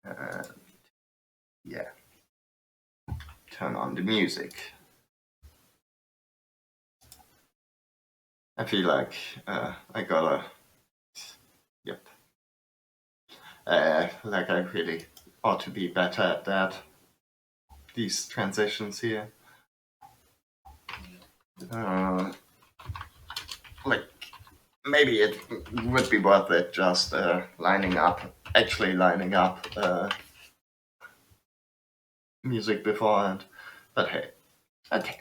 And yeah, turn on the music. I feel like I gotta, yep, like I really ought to be better at that. These transitions here. Uh, like maybe it would be worth it just actually lining up music beforehand. But hey, okay.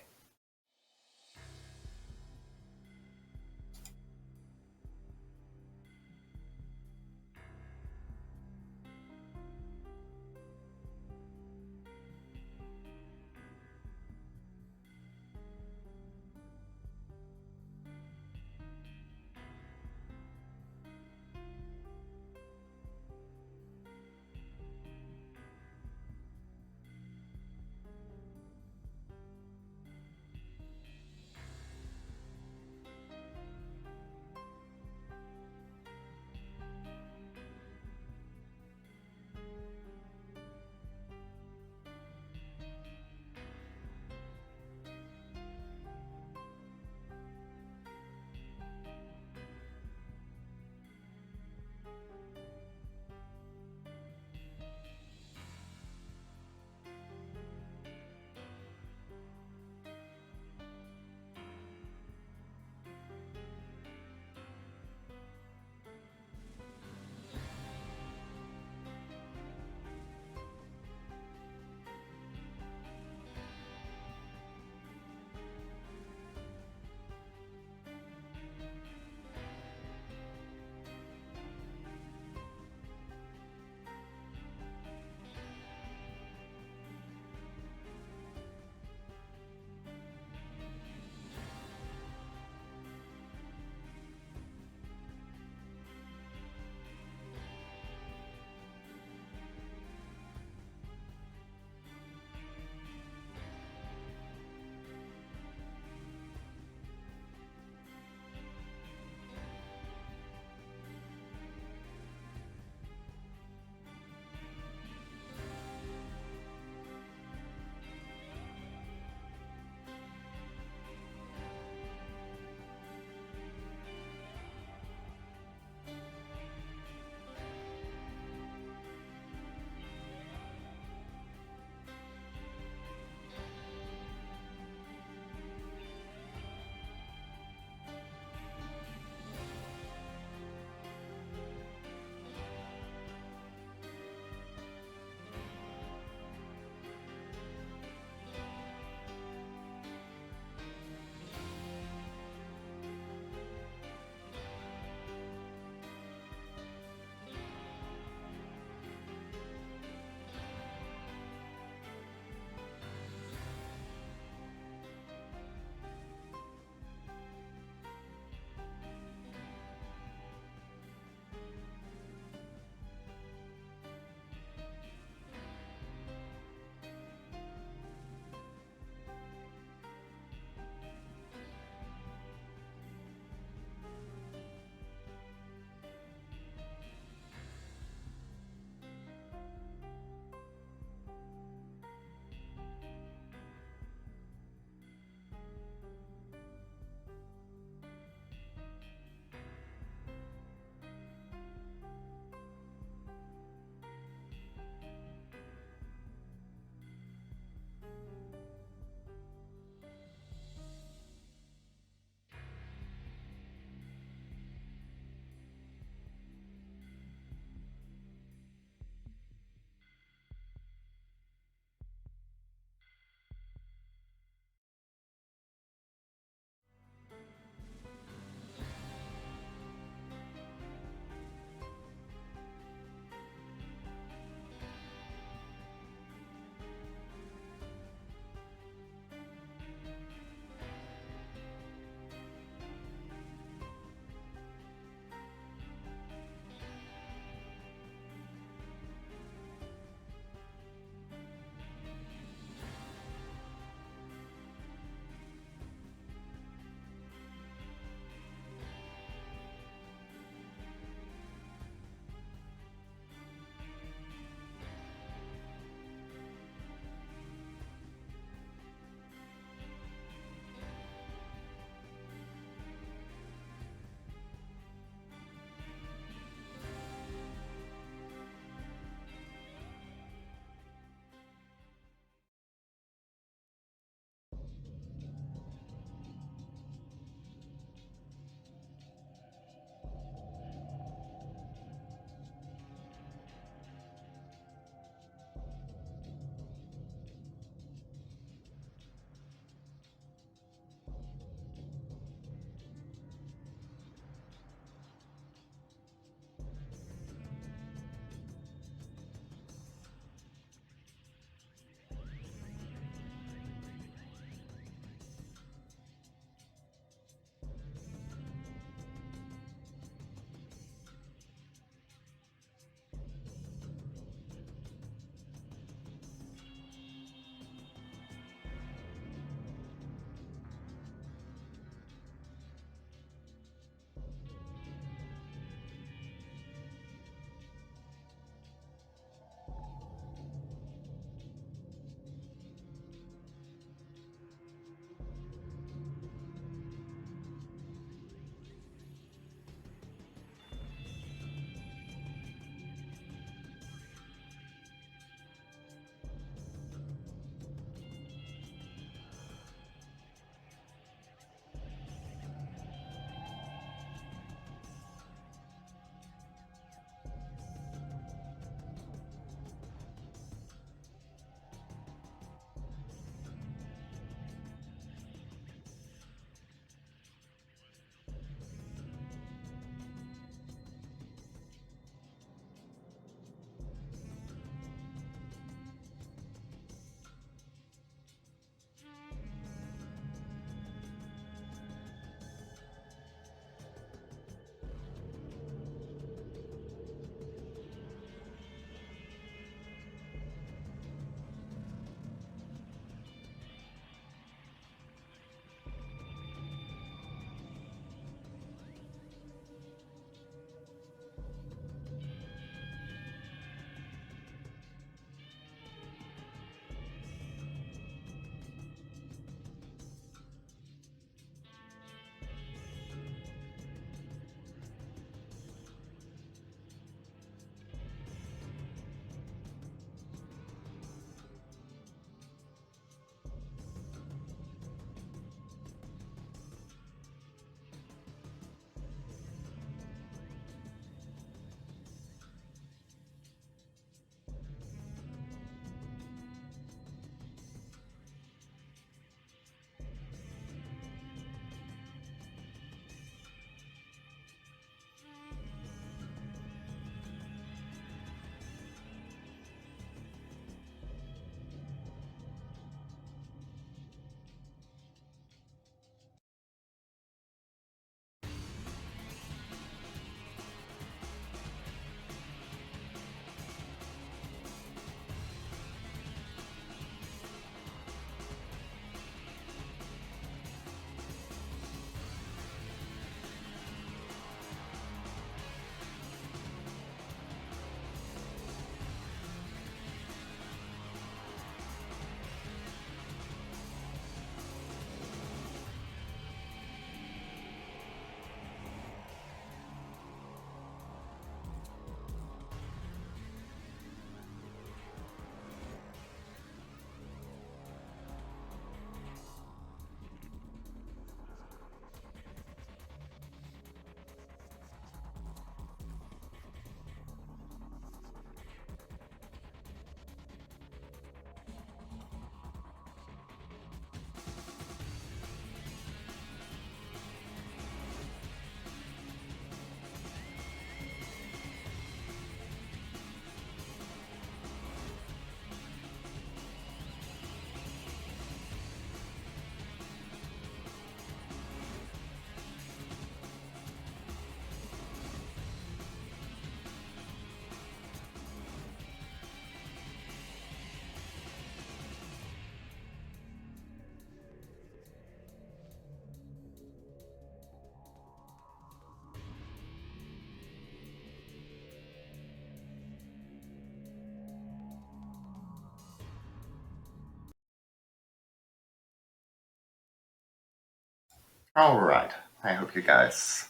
Alright, I hope you guys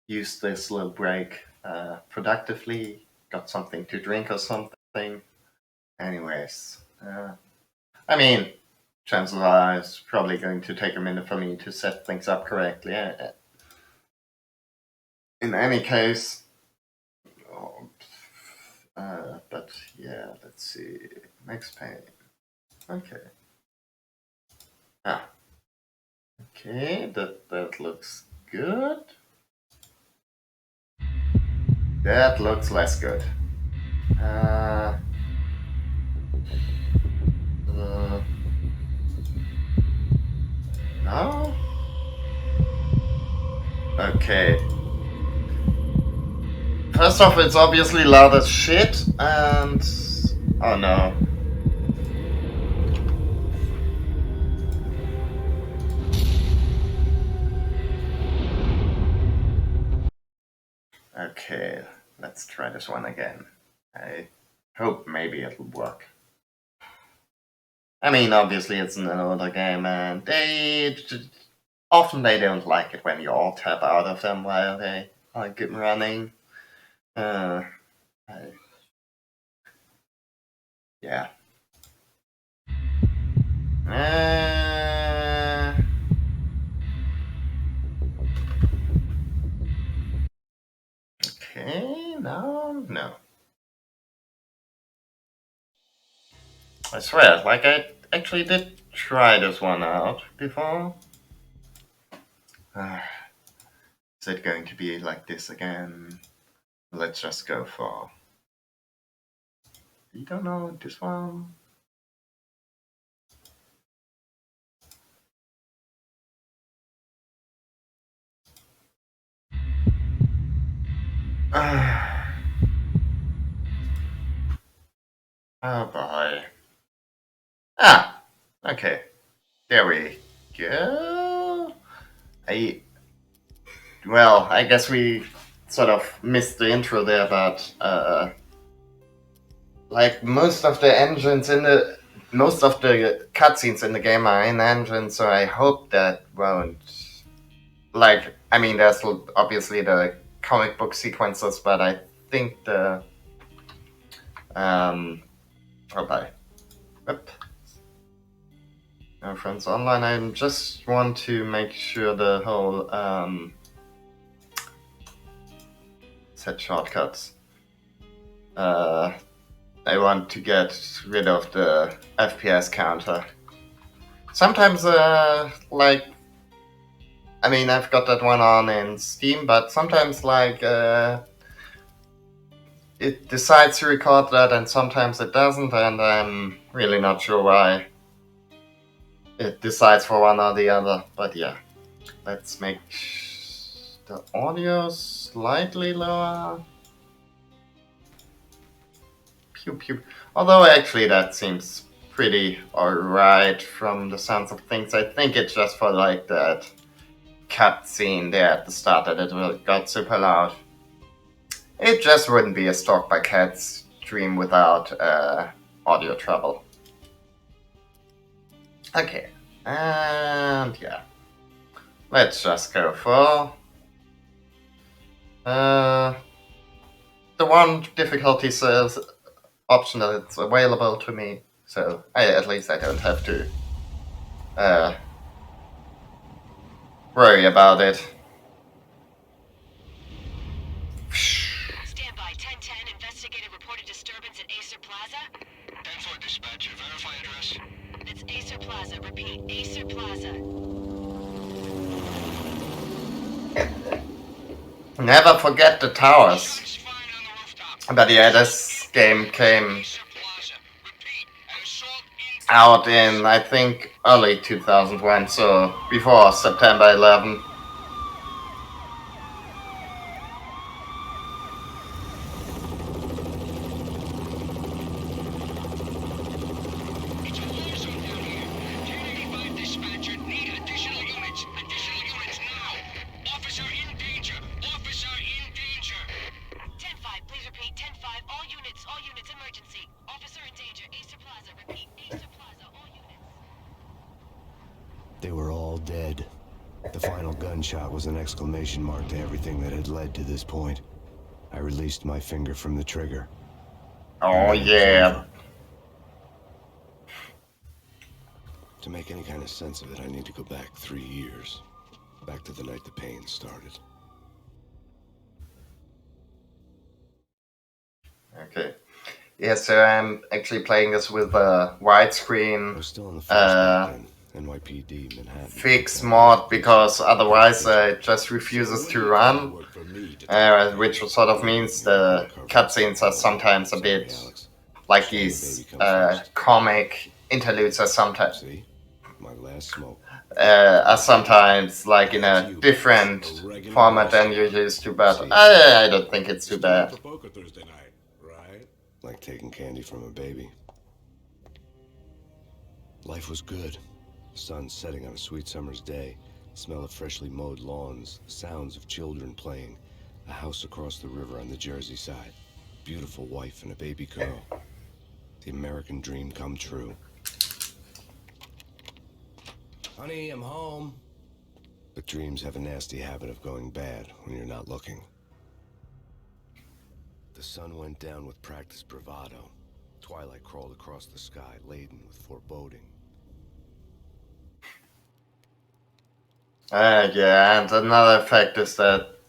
used this little break productively, got something to drink or something. Anyways, I mean, chances are it's probably going to take a minute for me to set things up correctly. In any case, but yeah, let's see. Next Payne. Okay. Ah. Okay, that looks good. That looks less good. No? Okay. First off, it's obviously loud as shit, and... Oh no. Okay, let's try this one again. I hope maybe it'll work. I mean, obviously it's an older game, and often they don't like it when you all tap out of them while they are good running. Yeah. Okay, no. I swear, like I actually did try this one out before. Is it going to be like this again? Let's just go for... You don't know this one? Oh boy. Ah! Okay. There we go. Well, I guess we sort of missed the intro there, but like most of the cutscenes in the game are in engine, so I hope that won't. Like, I mean, there's obviously the comic book sequences, but I think the oh bye. Yep. No friends online. I just want to make sure the whole set shortcuts. I want to get rid of the FPS counter. Sometimes, like, I mean, I've got that one on in Steam, but sometimes, like, it decides to record that, and sometimes it doesn't, and I'm really not sure why it decides for one or the other. But yeah, let's make the audio slightly lower. Pew pew. Although actually that seems pretty alright from the sounds of things. I think it's just for like that cutscene there at the start that it got super loud. It just wouldn't be a Stalked by Cats stream without audio trouble. Okay, and yeah. Let's just go for the one difficulty says option that it's available to me, so at least I don't have to worry about it. Standby 1010, investigated reported disturbance at Acer Plaza. 10-4 dispatcher, verify address. It's Acer Plaza, repeat, Acer Plaza. Never forget the towers. But yeah, this game came out in, I think, early 2001, so before September 11. They were all dead. The final gunshot was an exclamation mark to everything that had led to this point. I released my finger from the trigger. Oh And then it was yeah. over. To make any kind of sense of it, I need to go back 3 years. Back to the night the Payne started. Okay. Yeah, so I'm actually playing this with a widescreen I was still on the force back then. NYPD, Manhattan. fix mod because otherwise it just refuses to run, which sort of means the cutscenes are sometimes a bit like these comic interludes are sometimes See? My last smoke. are sometimes like in a different format than you're used to, but I don't think it's too bad. For poker Thursday night, right? Like taking candy from a baby. Life was good. The sun setting on a sweet summer's day. Smell of freshly mowed lawns. Sounds of children playing. A house across the river on the Jersey side. Beautiful wife and a baby girl. The American dream come true. Honey, I'm home. But dreams have a nasty habit of going bad when you're not looking. The sun went down with practiced bravado. Twilight crawled across the sky, laden with foreboding. Yeah, and another fact is that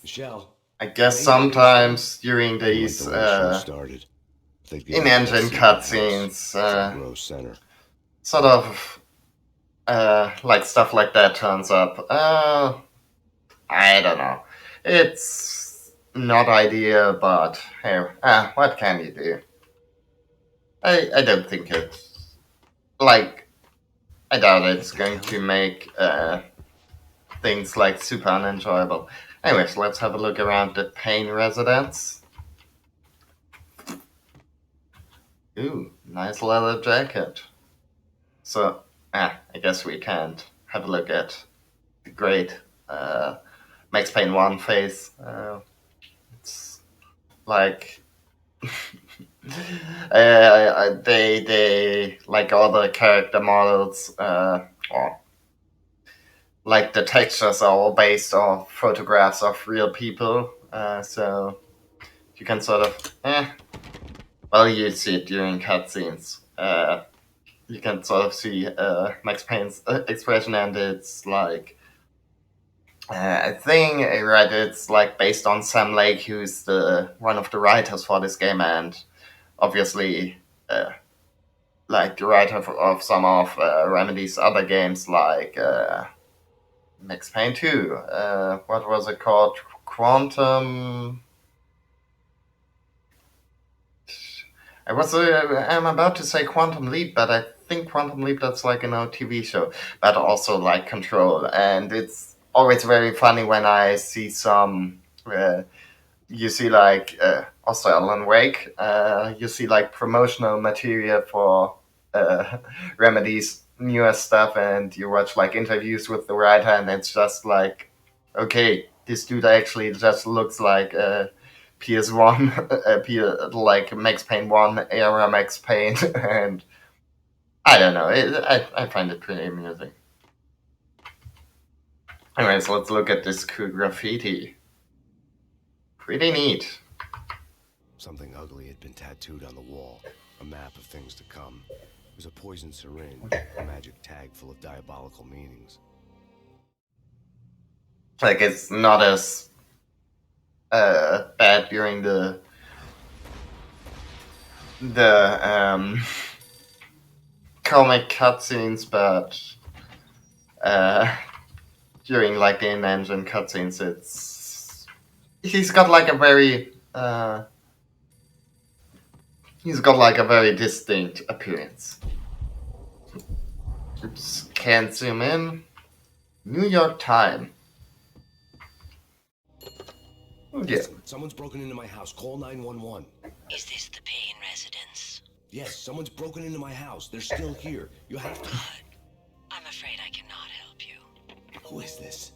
Michelle, I guess sometimes during like these the way the show started. They'd give me in-engine that seat in the house, cutscenes, front row center. sort of like stuff like that turns up. I don't know. It's not ideal, but hey, what can you do? I don't think it's like I doubt it's going to make things like super unenjoyable. Anyways, let's have a look around the Payne residence. Ooh, nice leather jacket. So, I guess we can't have a look at the great Max Payne 1 face. It's like they like all the character models, or like the textures are all based off photographs of real people. So you can sort of, well, you see it during cutscenes. You can sort of see Max Payne's expression, and it's like I think right, it's like based on Sam Lake, who's the one of the writers for this game, and obviously like the writer of some of Remedy's other games, like Max Payne 2. What was it called? Quantum. I'm about to say Quantum Leap, but I think Quantum Leap that's like an old TV show, but also like Control, and it's always very funny when I see some. You see like also Alan Wake. You see like promotional material for Remedy's newest stuff, and you watch like interviews with the writer, and it's just like, okay, this dude actually just looks like PS1, like Max Payne 1 era Max Payne, and I don't know, I find it pretty amusing. Anyways, let's look at this cool graffiti. Pretty neat. Something ugly had been tattooed on the wall. A map of things to come. It was a poison syringe, a magic tag full of diabolical meanings. Like, it's not as bad during the comic cutscenes, but during like the in-engine cutscenes, he's got like a very distinct appearance. Oops, can't zoom in. New York Times. Oh, yeah. Someone's broken into my house. Call 911. Is this the Payne residence? Yes, someone's broken into my house. They're still here. You have to... I'm afraid I cannot help you. Who is this?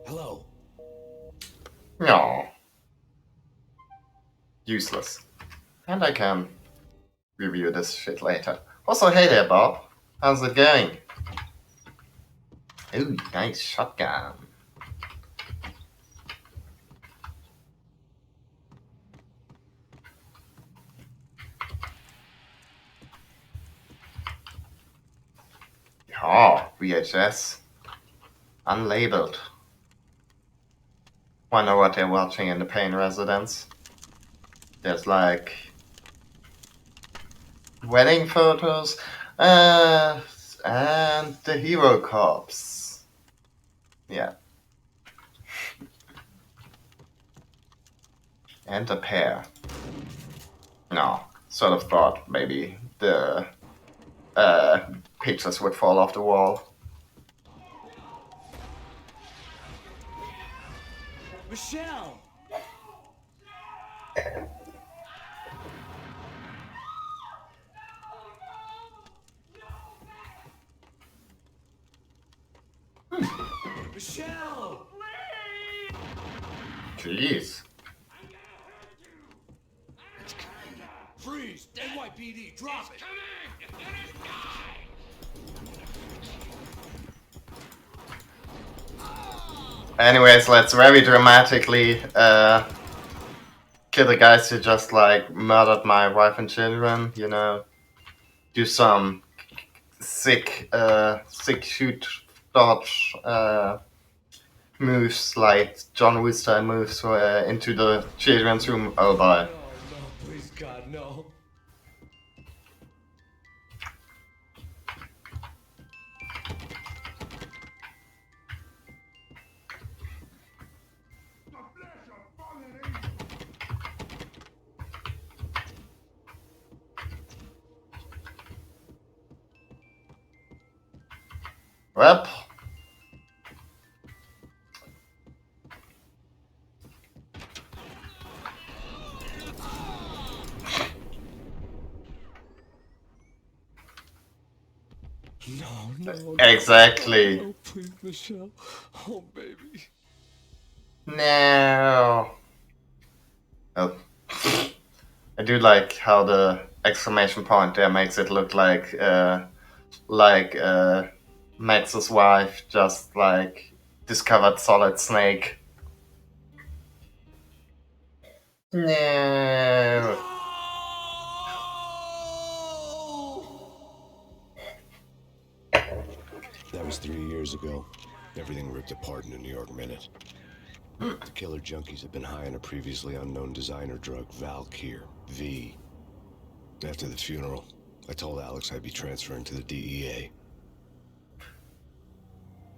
Hello? No. Useless. And I can review this shit later. Also, hey there, Bob. How's it going? Ooh, nice shotgun. Oh, VHS. Unlabeled. Wonder what they're watching in the Payne residence. There's like wedding photos, and the hero corpse. Yeah. And a pair. No, sort of thought maybe the pictures would fall off the wall. Michelle! Michelle! Jeez. Freeze! NYPD, drop it! Anyways, let's very dramatically kill the guys who just like murdered my wife and children. You know, do some sick shoot dodge moves like John Woo style moves into the children's room. Oh boy. No, please God, no. Well, No. exactly. No, please, Michelle. Oh, baby. No. Oh. I do like how the exclamation point there makes it look like Max's wife just like discovered Solid Snake. No. That was 3 years ago. Everything ripped apart in a New York minute. The killer junkies had been high on a previously unknown designer drug, Valkyr, V. After the funeral, I told Alex I'd be transferring to the DEA.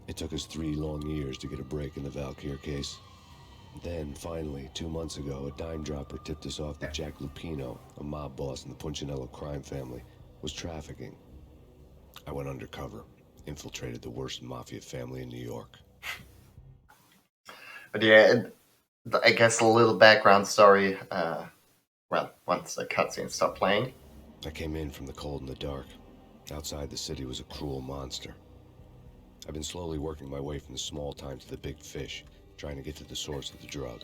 It took us 3 long years to get a break in the Valkyr case. Then, finally, 2 months ago, a dime dropper tipped us off that Jack Lupino, a mob boss in the Punchinello crime family, was trafficking. I went undercover, infiltrated the worst mafia family in New York. But yeah, I guess a little background story. Once the cutscene stopped playing. I came in from the cold and the dark. Outside the city was a cruel monster. I've been slowly working my way from the small time to the big fish, trying to get to the source of the drug.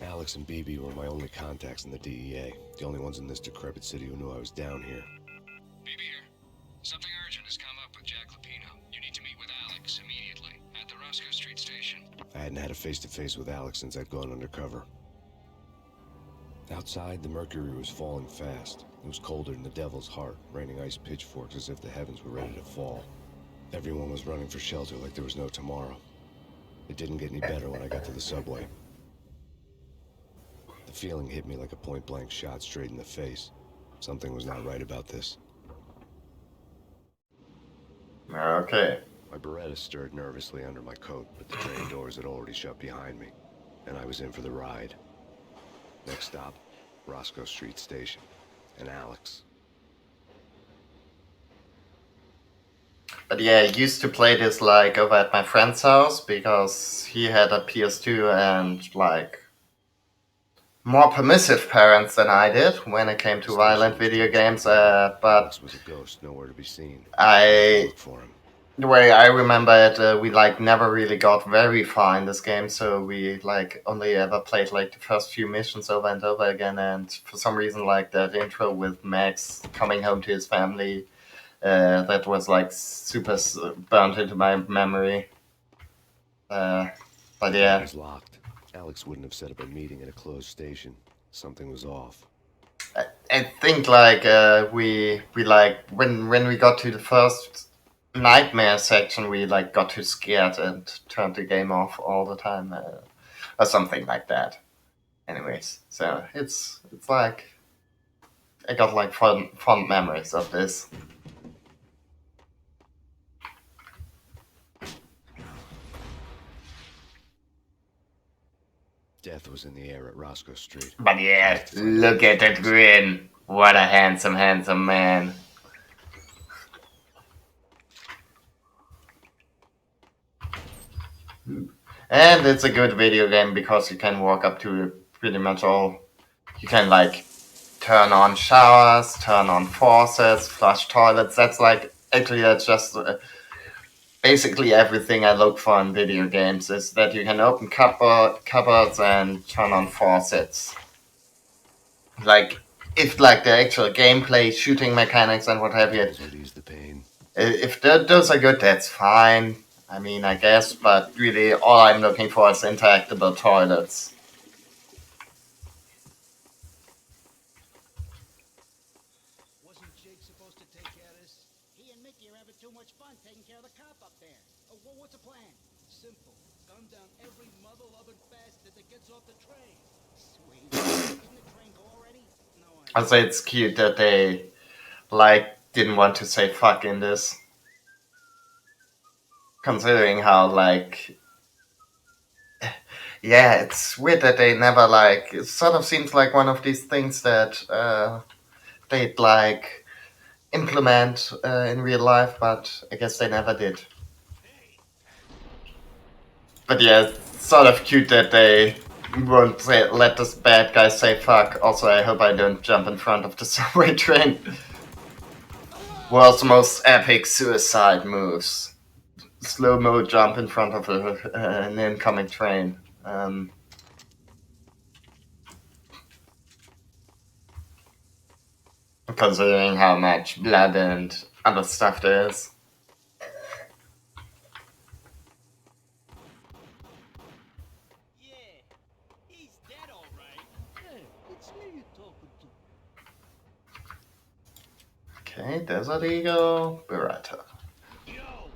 Alex and BB were my only contacts in the DEA, the only ones in this decrepit city who knew I was down here. BB here. Something urgent has come up with Jack Lupino. You need to meet with Alex immediately at the Roscoe Street station. I hadn't had a face-to-face with Alex since I'd gone undercover. Outside, the mercury was falling fast. It was colder than the devil's heart, raining ice pitchforks as if the heavens were ready to fall. Everyone was running for shelter like there was no tomorrow. It didn't get any better when I got to the subway. The feeling hit me like a point-blank shot straight in the face. Something was not right about this. Okay. My Beretta stirred nervously under my coat, but the train doors had already shut behind me, and I was in for the ride. Next stop, Roscoe Street Station, and Alex. But yeah, I used to play this like over at my friend's house because he had a PS2 and like more permissive parents than I did when it came to violent video games. But Alex was a ghost, nowhere to be seen. I Look for him. the way I remember it, we like never really got very far in this game, so we like only ever played like the first few missions over and over again. And for some reason, like that intro with Max coming home to his family, that was like super burnt into my memory. But It yeah, was locked. Alex wouldn't have set up a meeting at a closed station. Something was off. I think like we like when we got to the first nightmare section, we like got too scared and turned the game off all the time, or something like that. Anyways, so it's like I got like fond memories of this. Death was in the air at Roscoe Street. But yeah, look at that grin. What a handsome, handsome man. And it's a good video game because you can walk up to pretty much all. You can like turn on showers, turn on faucets, flush toilets. That's like actually that's just basically everything I look for in video games is that you can open cupboards and turn on faucets. Like if like the actual gameplay, shooting mechanics and what have you, Those would ease the pain. if those are good, that's fine. I mean, I guess, but really, all I'm looking for is interactable toilets. Wasn't Jake supposed to take care of this? He and Mickey are having too much fun taking care of the cop up there. Oh, well, what's the plan? Simple. Gun down every mother-loving bastard that gets off the train. Sweet. Didn't the train go already? No, I'd say it's cute that they, like, didn't want to say fuck in this. Considering how, like, yeah, it's weird that they never, like, it sort of seems like one of these things that they'd, like, implement in real life, but I guess they never did. But yeah, it's sort of cute that they won't let this bad guy say fuck. Also, I hope I don't jump in front of the subway train. World's most epic suicide moves. Slow-mo jump in front of an incoming train. Considering how much blood and other stuff there is. Yeah, he's dead, all right. Hey, it's me you're talking to. Okay, Desert Eagle, Beretta. Yo!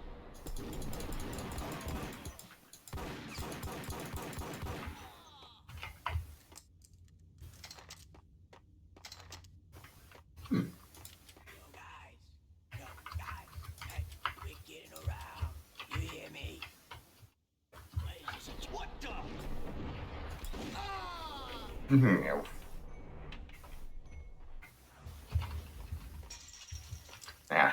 Hey, we're getting around. You hear me? What the? Yeah.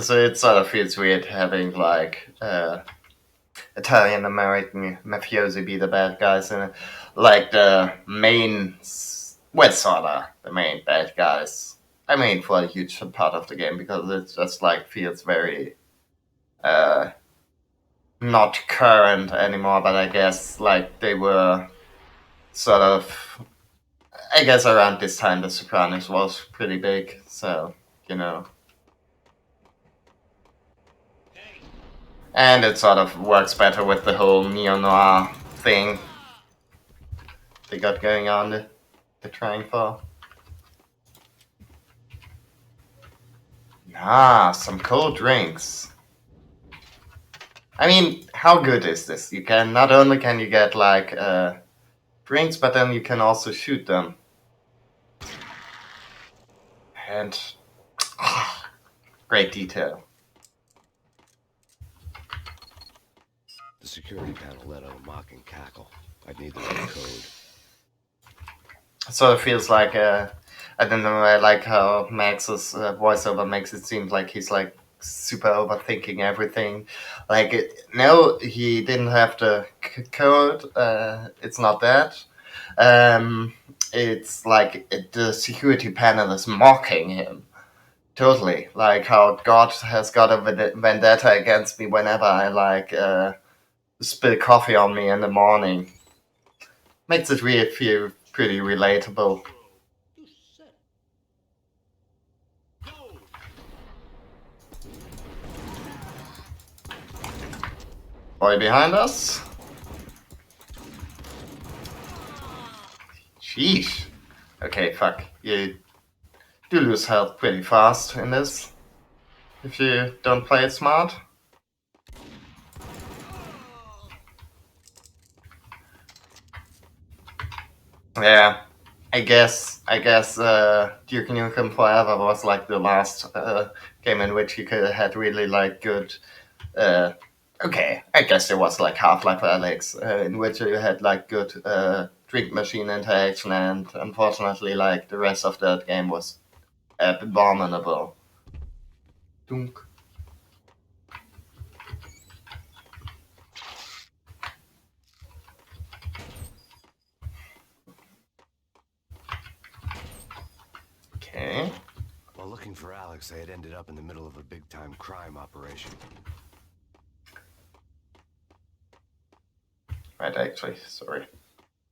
So it sort of feels weird having like Italian American mafiosi be the bad guys and like the main, well, sorta the main bad guys. I mean, for a huge part of the game because it just like feels very uh not current anymore. But I guess like they were sort of. I guess around this time, The Sopranos was pretty big, so you know. And it sort of works better with the whole neo-noir thing they got going on, they're trying for. Ah, some cold drinks. I mean, how good is this? You can, not only can you get like drinks, but then you can also shoot them. And great detail. The security panel let out a mocking cackle. I'd need the right code. Sort of feels like I don't know. I like how Max's voiceover makes it seem like he's like super overthinking everything. Like, no, he didn't have the code. It's not that. It's like the security panel is mocking him. Totally. Like how God has got a vendetta against me whenever I like spill coffee on me in the morning. Makes it really feel pretty relatable. You said Boy behind us. Sheesh. Okay, fuck. You do lose health pretty fast in this if you don't play it smart. Yeah, I guess Duke Nukem Forever was like the last game in which you could had really like good. Uh, okay, I guess there was like Half-Life Alyx in which you had like good drink machine interaction, and unfortunately, like the rest of that game was abominable. Dunk. Okay. While looking for Alex, I had ended up in the middle of a big-time crime operation. Right, actually, sorry.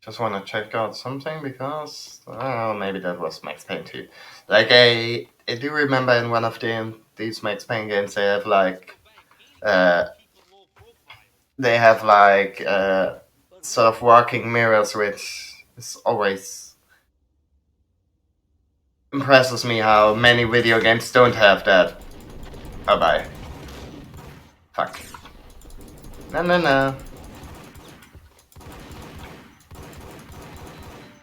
Just want to check out something because maybe that was Max Payne 2. Like I do remember in one of these Max Payne games uh, they have like sort of walking mirrors, which is always impresses me how many video games don't have that. Oh bye. Fuck. No.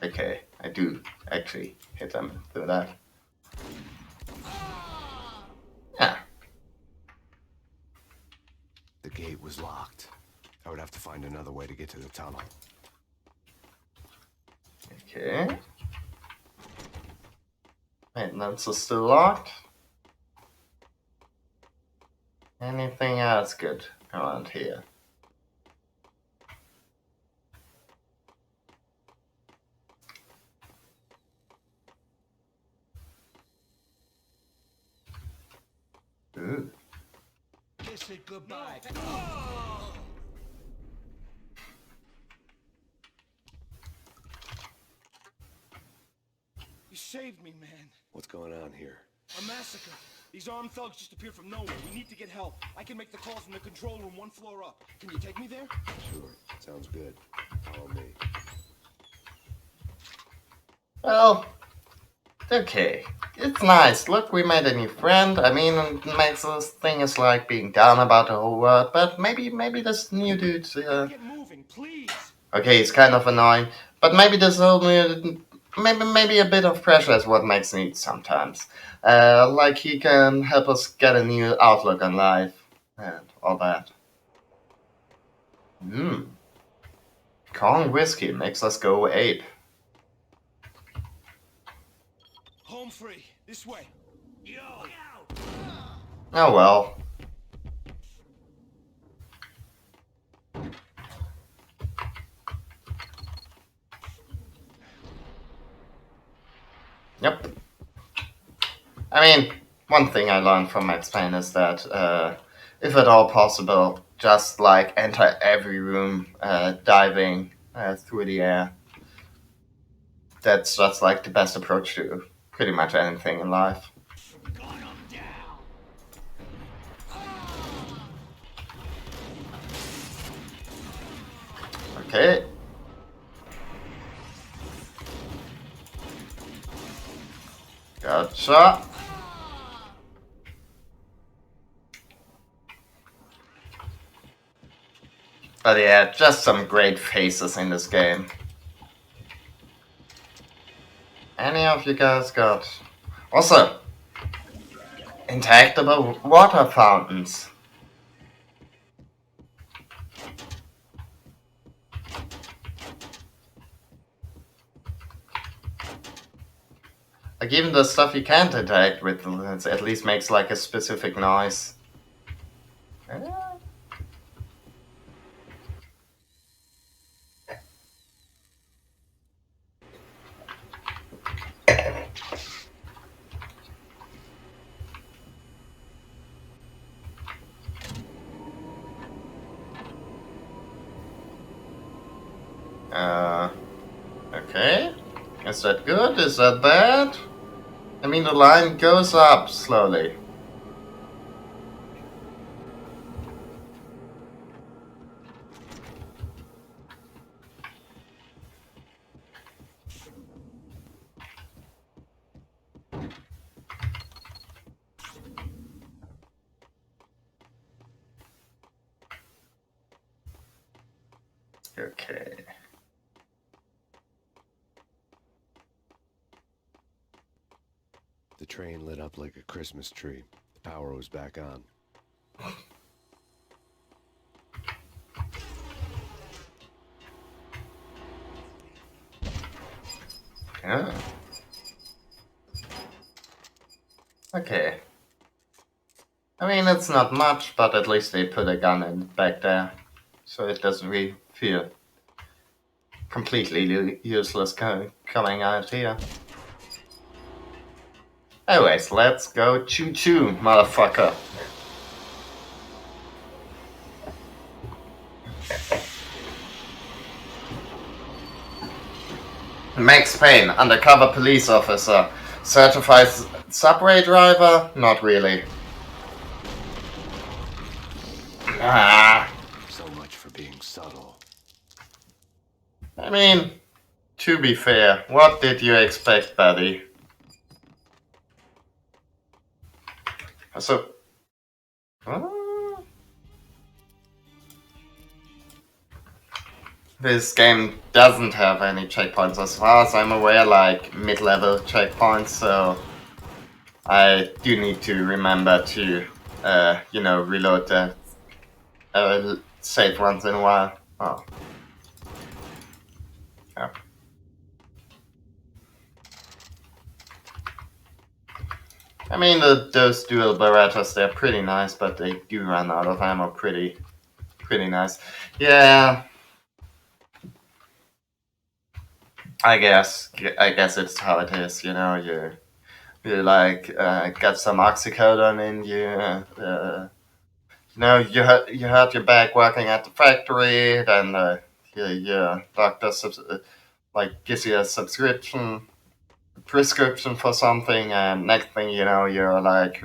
Okay, I do actually hit them through that. Yeah. The gate was locked. I would have to find another way to get to the tunnel. Okay. Maintenance is still locked. Anything else good around here? Ooh. Kiss it goodbye. You saved me, man. What's going on here? A massacre. These armed thugs just appeared from nowhere. We need to get help. I can make the calls from the control room one floor up. Can you take me there? Sure, sounds good. Follow me. Well, okay. It's nice. Look, we made a new friend. I mean, it makes this thing is like being down about the whole world, but maybe this new dude. Get moving, please. Okay, he's kind of annoying, but maybe this whole new, maybe a bit of pressure is what makes neat sometimes. Like he can help us get a new outlook on life and all that. Kong whiskey makes us go ape. Home free. This way. Yo. Oh well. Yep. I mean, one thing I learned from Max Payne is that, if at all possible, just like enter every room diving through the air. That's just like the best approach to pretty much anything in life. Okay. Gotcha. But yeah, just some great faces in this game. Any of you guys got... Also, interactable water fountains. Like even the stuff you can't interact with at least makes like a specific noise. Okay. Is that good? Is that bad? I mean, the line goes up slowly. Okay. The train lit up like a Christmas tree. The power was back on. Yeah. Okay. I mean, it's not much, but at least they put a gun in back there, so it doesn't really feel completely useless coming out here. Anyways, let's go choo-choo, motherfucker. Max Payne, undercover police officer. Certified subway driver? Not really. Ah. So much for being subtle. I mean, to be fair, what did you expect, buddy? So... This game doesn't have any checkpoints as far as I'm aware, like mid-level checkpoints, so I do need to remember to, reload the save once in a while. Oh. Yeah. I mean, those dual Berettas, they're pretty nice, but they do run out of ammo pretty nice. Yeah. I guess it's how it is, you know, you like get some oxycodone in you, you hurt your back working at the factory, then your doctor gives you a prescription for something, and next thing you know, you're like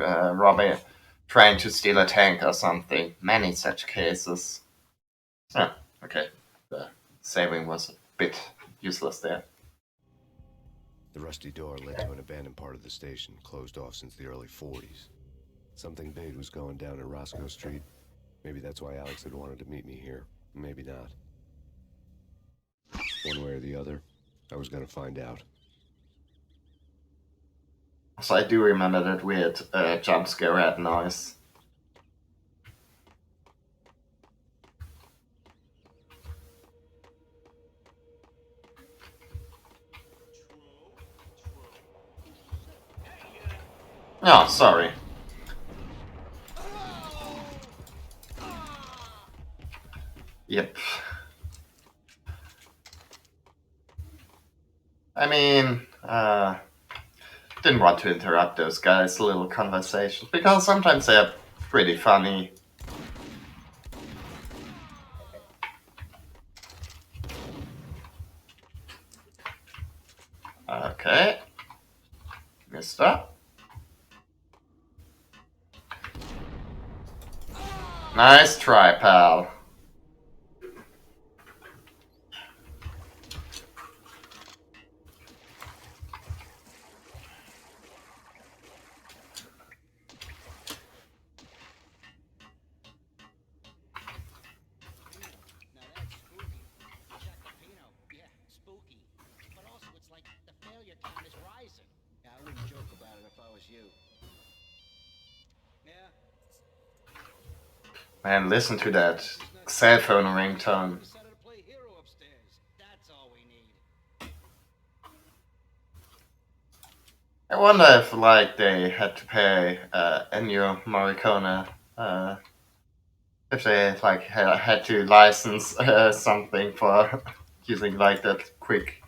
trying to steal a tank or something. Many such cases. Yeah, okay. The saving was a bit useless there. The rusty door led to an abandoned part of the station, closed off since the early 40s. Something big was going down at Roscoe Street. Maybe that's why Alex had wanted to meet me here. Maybe not. One way or the other, I was gonna find out. So I do remember that weird jump scare at noise. Oh, sorry. Yep. I mean, didn't want to interrupt those guys' little conversations, because sometimes they're pretty funny. Okay. Mister. Nice try, pal. Now that's spooky. Jack Lapino, yeah, spooky. But also, it's like the failure count is rising. Yeah, I wouldn't joke about it if I was you. Yeah. Man, listen to that cell phone ringtone. Decided to play hero upstairs. That's all we need. I wonder if, they had to pay Ennio Morricone, if they, had to license something for using, that quick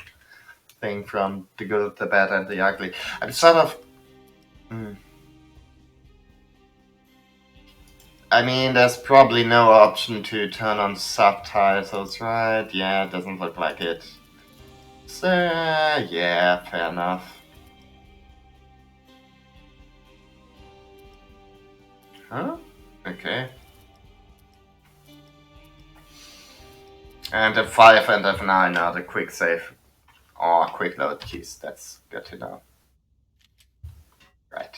thing from The Good, the Bad, and the Ugly. I'm sort of... I mean, there's probably no option to turn on subtitles, right? Yeah, it doesn't look like it. So, yeah, fair enough. Huh? Okay. And F5 and F9 are the quick save or quick load keys. That's good to know. Right.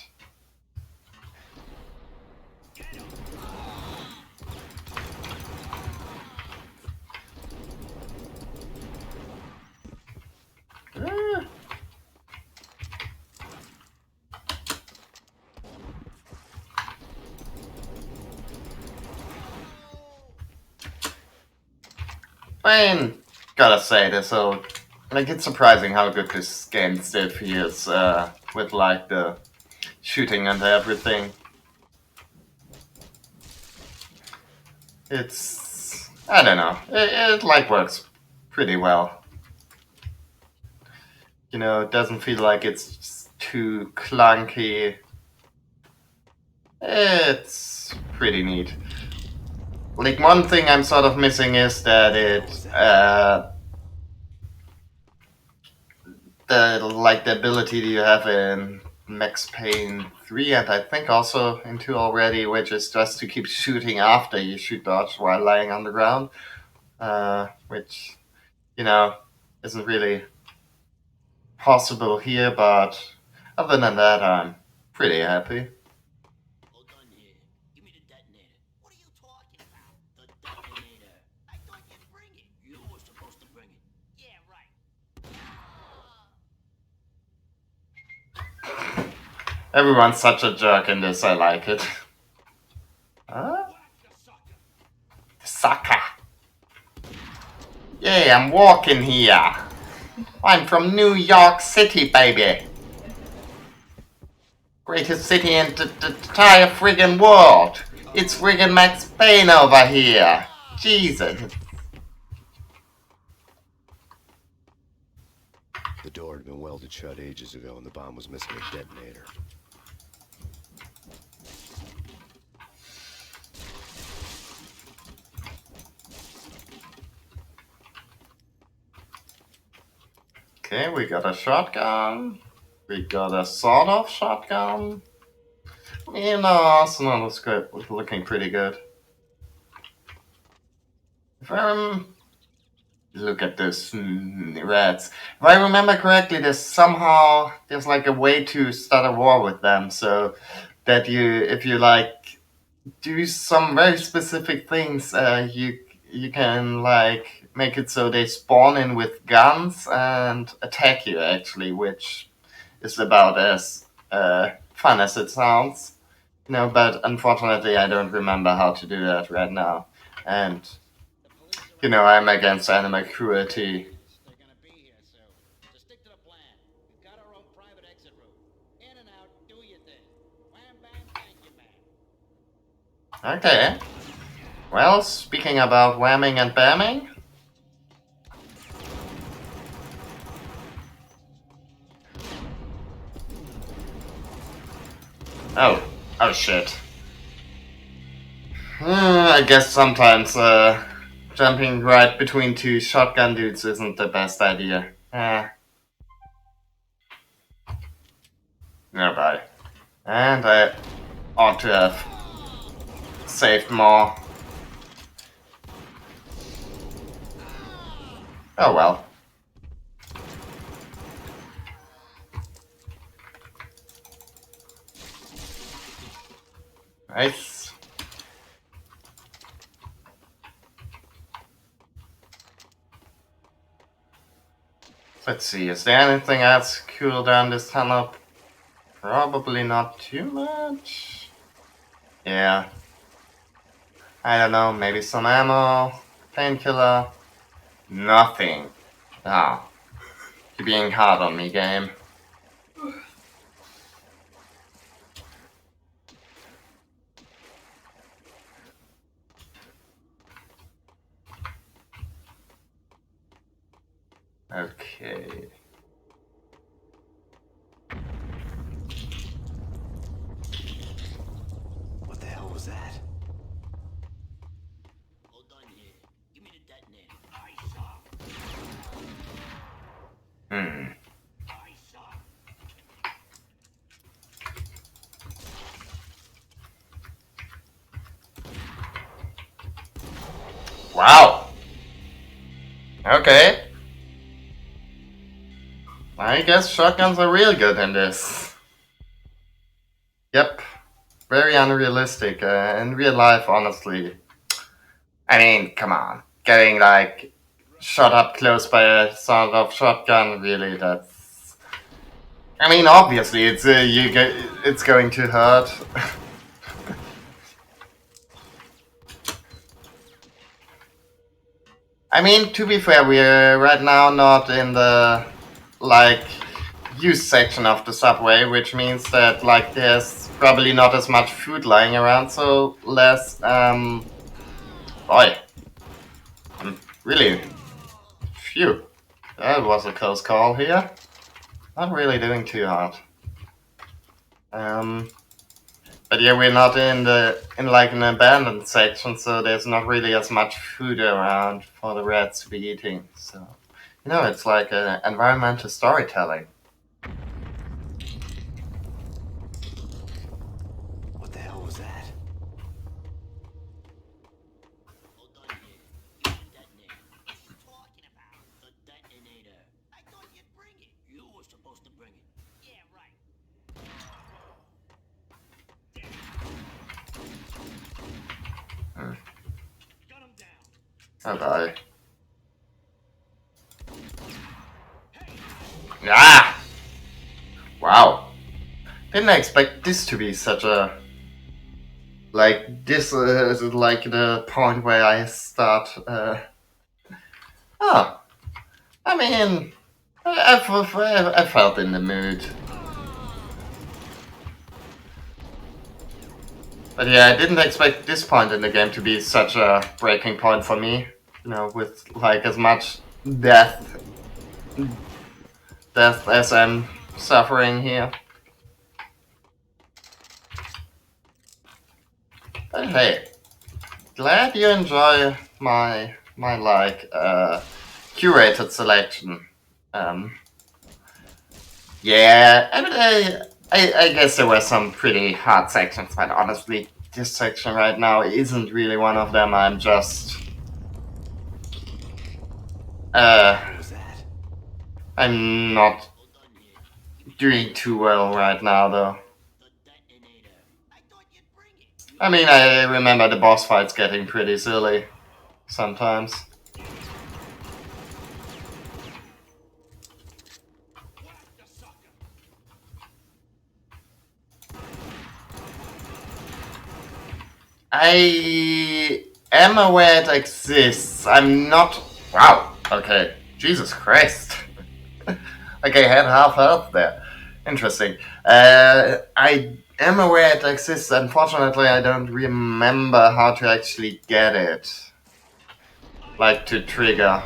Payne, gotta say this, so like it's surprising how good this game still feels with like the shooting and everything. It's I don't know, it like works pretty well. You know, it doesn't feel like it's too clunky. It's pretty neat. Like one thing I'm sort of missing is that the ability you have in Max Payne 3 and I think also in 2 already, which is just to keep shooting after you shoot dodge while lying on the ground, which you know isn't really possible here. But other than that, I'm pretty happy. Hold on here. Give me the detonator. What are you talking about? The detonator. I thought you'd bring it. You were supposed to bring it. Yeah, right. Everyone's such a jerk in this. I like it. Huh? Sucker. Yeah, I'm walking here. I'm from New York City, baby. Greatest city in the entire friggin' world. It's friggin' Max Payne over here. Jesus. The door had been welded shut ages ago and the bomb was missing a detonator. Okay, we got a shotgun. We got a sort of shotgun. You know, Arsenal is good, looking pretty good. If I look at this rats. If I remember correctly, there's like a way to start a war with them, so that if you like do some very specific things, you can like make it so they spawn in with guns and attack you actually, which is about as fun as it sounds. You know, but unfortunately, I don't remember how to do that right now, and you know, I'm against animal cruelty. They're gonna be here soon. So stick to the plan. We've got our own private exit route. In and out, do your thing. Wham bam, thank you, man. Okay. Well, speaking about whamming and bamming. Oh. Oh shit. I guess sometimes jumping right between two shotgun dudes isn't the best idea. Nearby. And I ought to have saved more. Oh well. Nice. Let's see, is there anything else cool down this tunnel? Probably not too much. Yeah. I don't know, maybe some ammo, painkiller. Nothing. Ah. You're being hard on me, game. Okay. What the hell was that? Hold on here. Give me the detonator. I saw. Hmm. I saw. Wow. Okay. I guess shotguns are real good in this. Yep. Very unrealistic. In real life, honestly. I mean, come on. Getting, like, shot up close by a sort of shotgun, really, that's... I mean, obviously, it's going to hurt. I mean, to be fair, we're right now not in the, like, use section of the subway, which means that, like, there's probably not as much food lying around, so less, boy. I'm really, phew. That was a close call here. Not really doing too hard. But yeah, we're not in like an abandoned section, so there's not really as much food around for the rats to be eating. So, it's like environmental storytelling. What the hell was that? Hold on here. You need a detonator. What are you talking about? The detonator. I thought you'd bring it. You were supposed to bring it. Yeah, right. Gun him down. Oh bye. Ah! Wow. Didn't expect this to be such a... Like, this is like the point where I start... Oh. I mean... I felt in the mood. But yeah, I didn't expect this point in the game to be such a breaking point for me. With like as much death as I'm suffering here. But hey, glad you enjoy my like curated selection. Yeah, I mean, I guess there were some pretty hard sections, but honestly, this section right now isn't really one of them. I'm just What was that? I'm not Hold on here. doing too well right now, though. The detonator. I thought you'd bring it. I mean, I remember the boss fights getting pretty silly sometimes. I am aware it exists. I'm not. Wow. Okay. Jesus Christ. Like I had half health there. Interesting. I am aware it exists. Unfortunately, I don't remember how to actually get it. Like to trigger.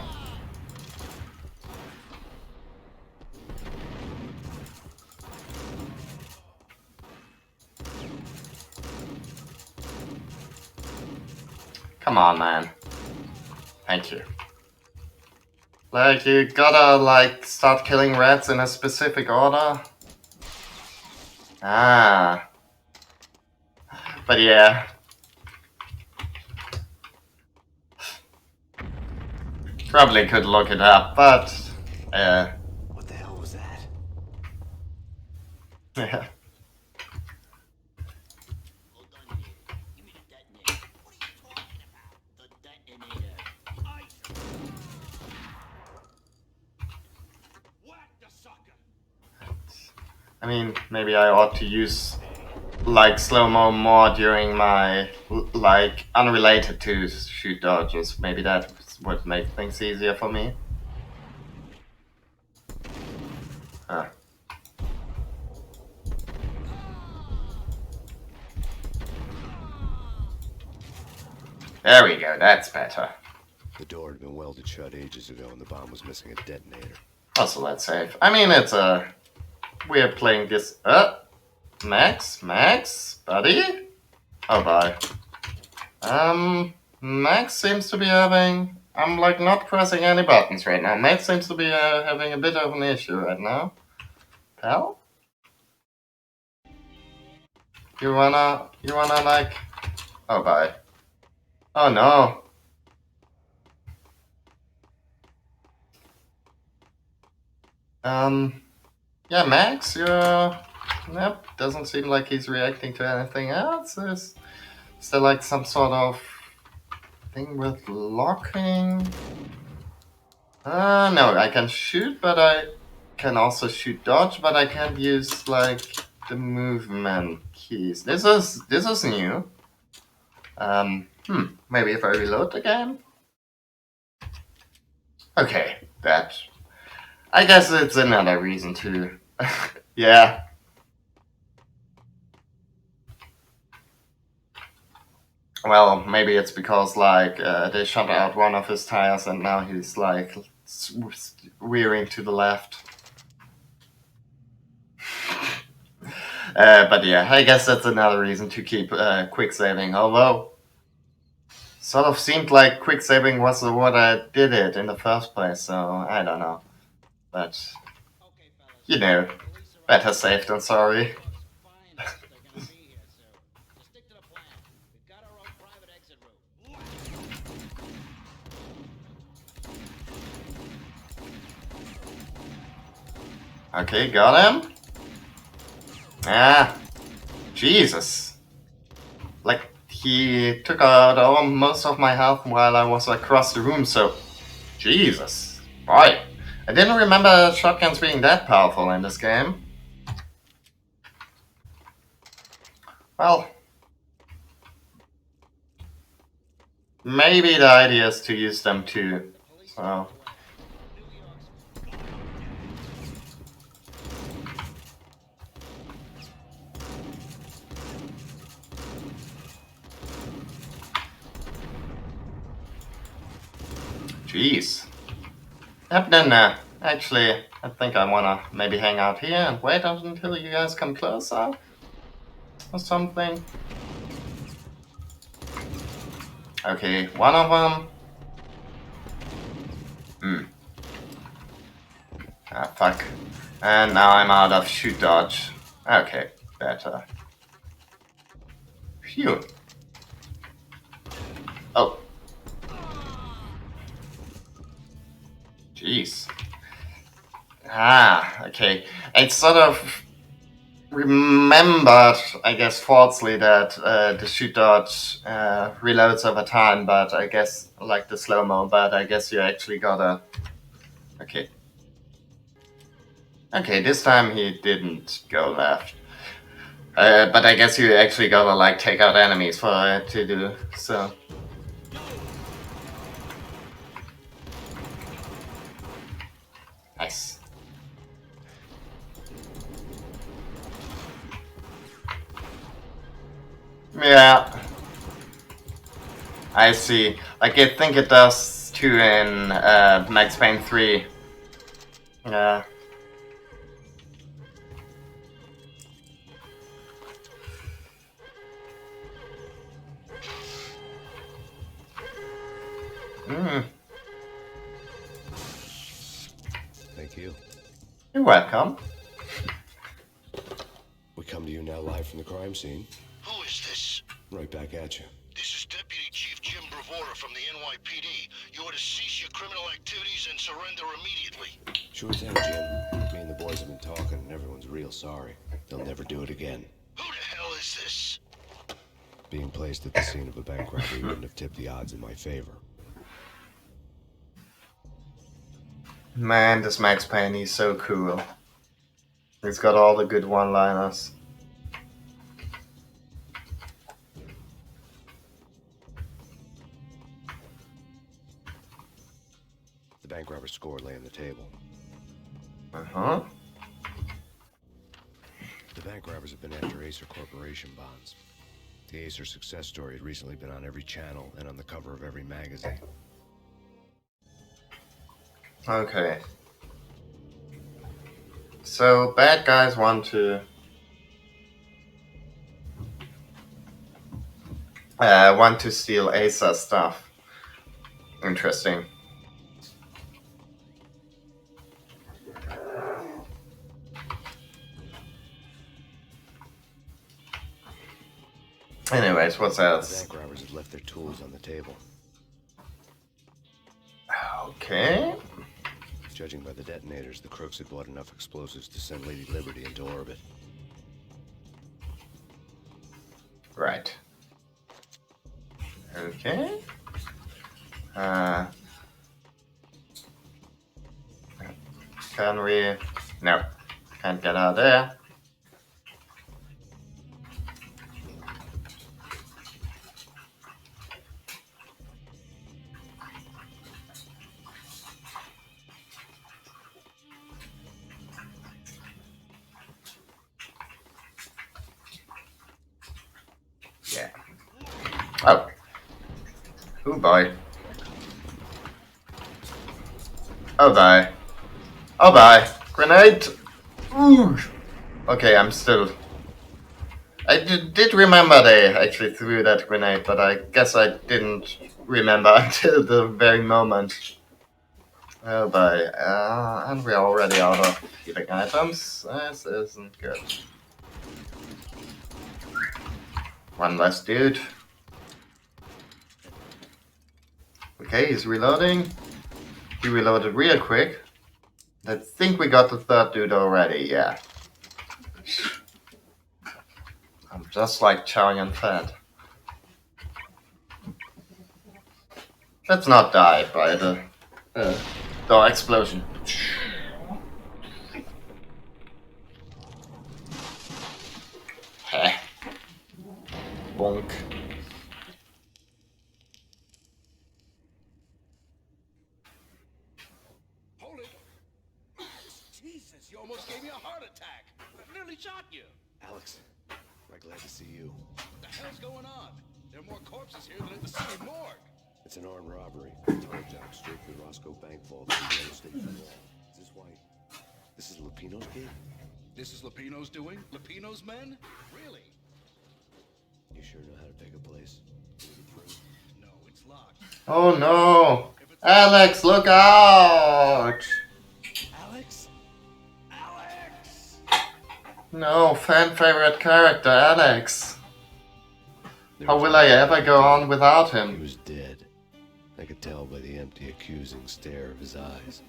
Come on, man. Thank you. Like, you gotta, like, start killing rats in a specific order. Ah. But yeah. Probably could look it up, but... What the hell was that? Yeah. Hold on here. Give me the detonator. What are you talking about? The detonator. Whack the sucker. I mean, maybe I ought to use, like, slow-mo more during my, like, unrelated to shoot dodges. Maybe that would make things easier for me. Huh. There we go, that's better. The door had been welded shut ages ago and the bomb was missing a detonator. Also, that's safe. I mean, it's a... We're playing this... Max? Buddy? Oh, bye. Max seems to be having... I'm, like, not pressing any buttons right now. Max seems to be having a bit of an issue right now. Pal? You wanna, like... Oh, bye. Oh, no. Yeah, Max, you're... Nope, doesn't seem like he's reacting to anything else. Is there like some sort of thing with locking? No, I can shoot, but I can also shoot dodge, but I can't use like the movement keys. This is new. Maybe if I reload the game? Okay, that. I guess it's another reason to. Yeah. Well, maybe it's because like they shot out one of his tires and now he's like veering to the left. But yeah, I guess that's another reason to keep quick saving. Although, sort of seemed like quick saving was what I did it in the first place, so I don't know. But, Okay, fellas. you know, Police are better on safe than sorry. Looks fine as they're gonna be here soon. Just stick to the plan. We've got our own private exit route. Okay, got him. Ah, Jesus. Like, he took out most of my health while I was across the room, so. Jesus. Boy. I didn't remember shotguns being that powerful in this game. Well. Maybe the idea is to use them too. The police So. are on the way. New York's Jeez. Yep, then actually, I think I wanna maybe hang out here and wait until you guys come closer. Or something. Okay, one of them. Ah, fuck. And now I'm out of shoot dodge. Okay, better. Phew. Oh. Jeez. Ah, okay. I sort of remembered, I guess, falsely that the shoot dodge reloads over time, but I guess, like the slow-mo, but I guess you actually gotta... Okay. Okay, this time he didn't go left. But I guess you actually gotta, like, take out enemies for it to do, so... Nice. Yeah. I see. Like, I think it does too in Max Payne 3. Yeah. Thank you. You're welcome. We come to you now live from the crime scene. Who is this? Right back at you. This is Deputy Chief Jim Bravura from the NYPD. You are to cease your criminal activities and surrender immediately. Sure thing, Jim. Me and the boys have been talking, and everyone's real sorry. They'll never do it again. Who the hell is this? Being placed at the scene of a bank robbery wouldn't have tipped the odds in my favor. Man, this Max Payne, he's so cool. He's got all the good one-liners. The bank robber's score lay on the table. Uh-huh. The bank robbers have been after Acer Corporation bonds. The Acer success story had recently been on every channel and on the cover of every magazine. Okay. So, bad guys want to... want to steal Acer stuff. Interesting. Anyways, what's The else? bank robbers had left their tools on the table. Okay. Judging by the detonators, the crooks had bought enough explosives to send Lady Liberty into orbit. Right. Okay. Can we... No. Can't get out there. Oh boy. Oh boy. Oh boy. Grenade! Ooh. Okay, I'm still... I did remember they actually threw that grenade, but I guess I didn't remember until the very moment. Oh boy. And we're already out of healing items. This isn't good. One less dude. Okay, he's reloading. He reloaded real quick. I think we got the third dude already, yeah. I'm just like chowing on fat. Let's not die by the door explosion. Heh. Bonk. Hold it. Jesus, you almost gave me a heart attack. I nearly shot you. Alex, I'm glad to see you. What the hell's going on? There are more corpses here than at the city morgue. It's an armed robbery. Tunnel job straight through Roscoe Bank Vault through the interstate wall. Is this why? This is Lupino's gig? This is Lupino's doing? Lupino's men? Really? You sure know how to pick a place? No, it's locked. Oh no! Alex, look out! Alex? Alex! No, fan favorite character, Alex. How will I ever go on without He him? was dead. I could tell by the empty, accusing stare of his eyes.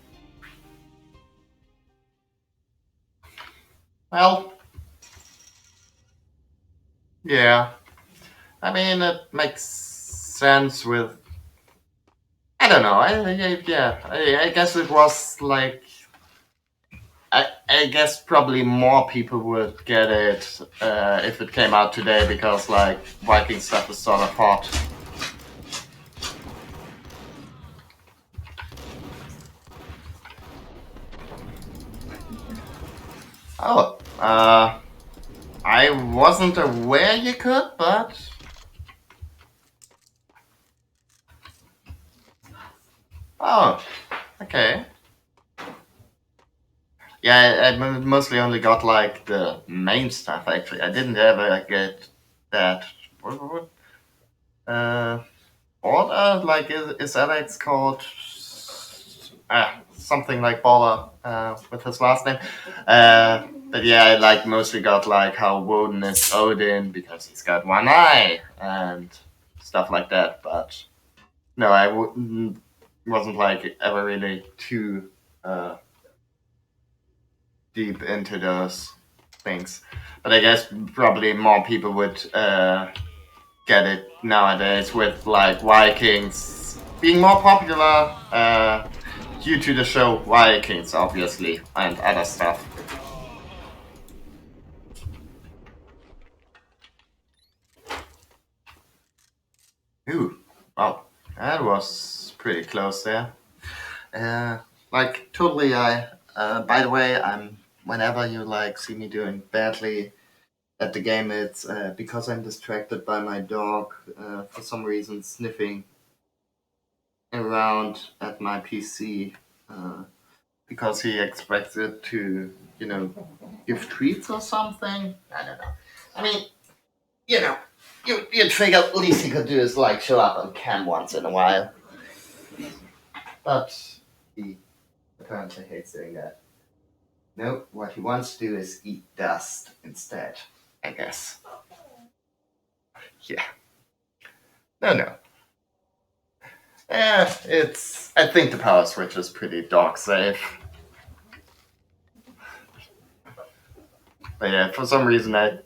Well, yeah. I mean, it makes sense with... I don't know, I guess it was like... I guess probably more people would get it if it came out today, because like Viking stuff is sort of hot. Oh, I wasn't aware you could, but... Oh, okay. Yeah, I mostly only got like the main stuff actually. I didn't ever get that. Order? Like, is Alex called something like Baller with his last name? But yeah, I like mostly got like how Woden is Odin because he's got one eye and stuff like that. But no, I wasn't like ever really too deep into those things. But I guess probably more people would get it nowadays with like Vikings being more popular due to the show Vikings, obviously, and other stuff. Ooh, wow, that was pretty close there. Like totally, I. By the way, whenever you like see me doing badly at the game, it's because I'm distracted by my dog for some reason sniffing around at my PC because he expects it to, give treats or something. I don't know. I mean, you'd figure at least he could do is like show up on cam once in a while. But he apparently hates doing that. No, what he wants to do is eat dust instead, I guess. Yeah. No. I think the power switch is pretty dog safe. But yeah, for some reason I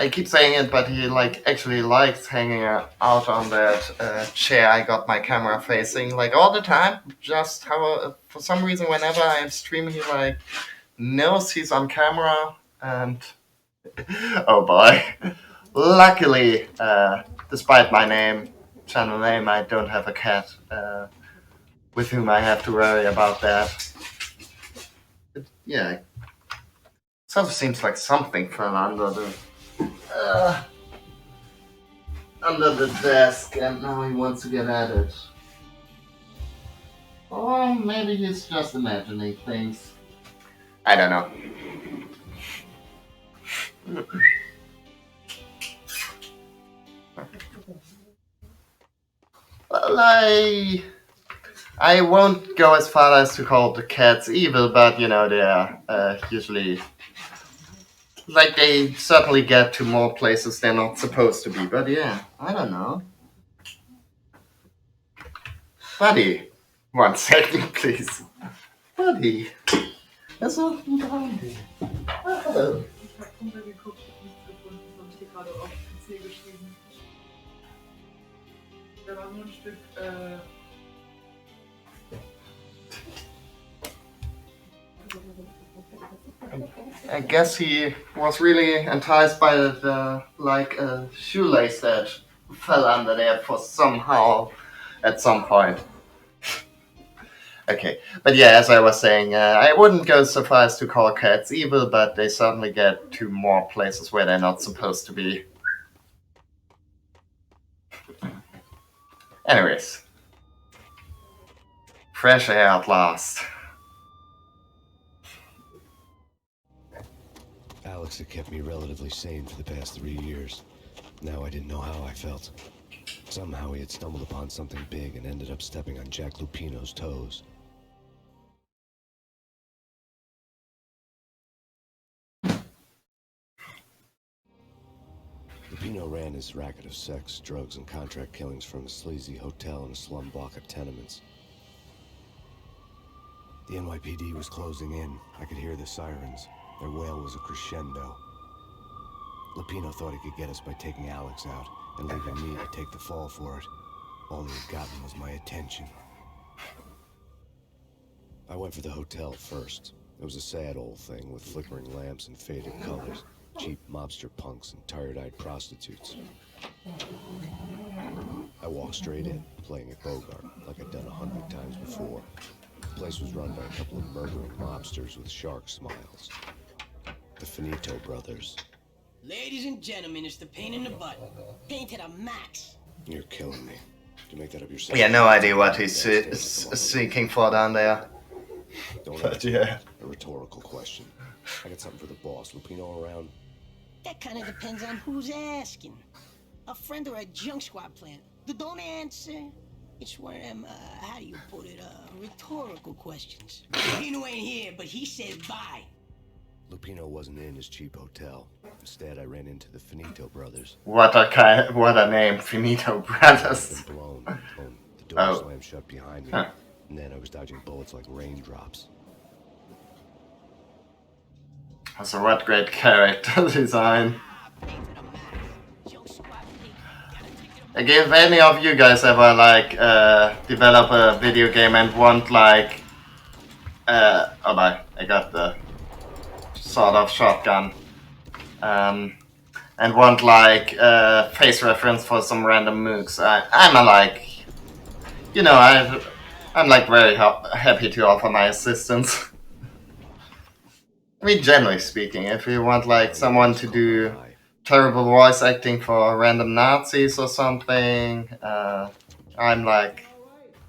keep saying it, but he like actually likes hanging out on that chair I got my camera facing like all the time. Just how for some reason whenever I'm streaming, he like knows he's on camera and oh boy. Luckily, despite my channel name, I don't have a cat with whom I have to worry about that. Yeah, sort of seems like something fell under the. under the desk and now he wants to get at it. Or maybe he's just imagining things. I don't know. Well, I won't go as far as to call the cats evil, but you know, they are usually, like, they certainly get to more places they're not supposed to be. But yeah, I don't know. Buddy, 1 second, please. Buddy, was ist denn da? Oh. Ich hab runtergeguckt, hab nichts gefunden, das hab ich dir gerade auf PC geschrieben. Da war nur ein Stück, I guess he was really enticed by the like a shoelace that fell under there for somehow at some point. Okay, but yeah, as I was saying, I wouldn't go so far as to call cats evil, but they certainly get to more places where they're not supposed to be. Anyways, fresh air at last. Alex had kept me relatively sane for the past 3 years. Now I didn't know how I felt. Somehow he had stumbled upon something big and ended up stepping on Jack Lupino's toes. Lupino ran his racket of sex, drugs, and contract killings from a sleazy hotel in a slum block of tenements. The NYPD was closing in. I could hear the sirens. Their wail was a crescendo. Lupino thought he could get us by taking Alex out and leaving me to take the fall for it. All he had gotten was my attention. I went for the hotel first. It was a sad old thing with flickering lamps and faded colors, cheap mobster punks and tired-eyed prostitutes. I walked straight in, playing at Bogart, like I'd done 100 times before. The place was run by a couple of murdering mobsters with shark smiles. The Finito brothers. Ladies and gentlemen, it's the pain in the butt. Pain to the max. You're killing me. To make that up yourself. Yeah, no idea what he's seeking for down there. Don't But answer yeah. a rhetorical question. I got something for the boss. Lupino around? That kind of depends on who's asking. A friend or a junk squad plan. Don't answer. It's one of them, how do you put it, rhetorical questions. Lupino ain't here, but he said bye. Lupino wasn't in his cheap hotel. Instead, I ran into the Finito brothers. What a name, Finito Brothers. Been blown. The door Oh. slammed shut behind me. Huh. And then I was dodging bullets like raindrops. So what great character design. Again, if any of you guys ever like develop a video game and want like oh no, I got the sort of shotgun and want like face reference for some random mooks, I'm like, you know, I'm like very happy to offer my assistance. I mean, generally speaking, if you want like someone to do terrible voice acting for random Nazis or something, I'm like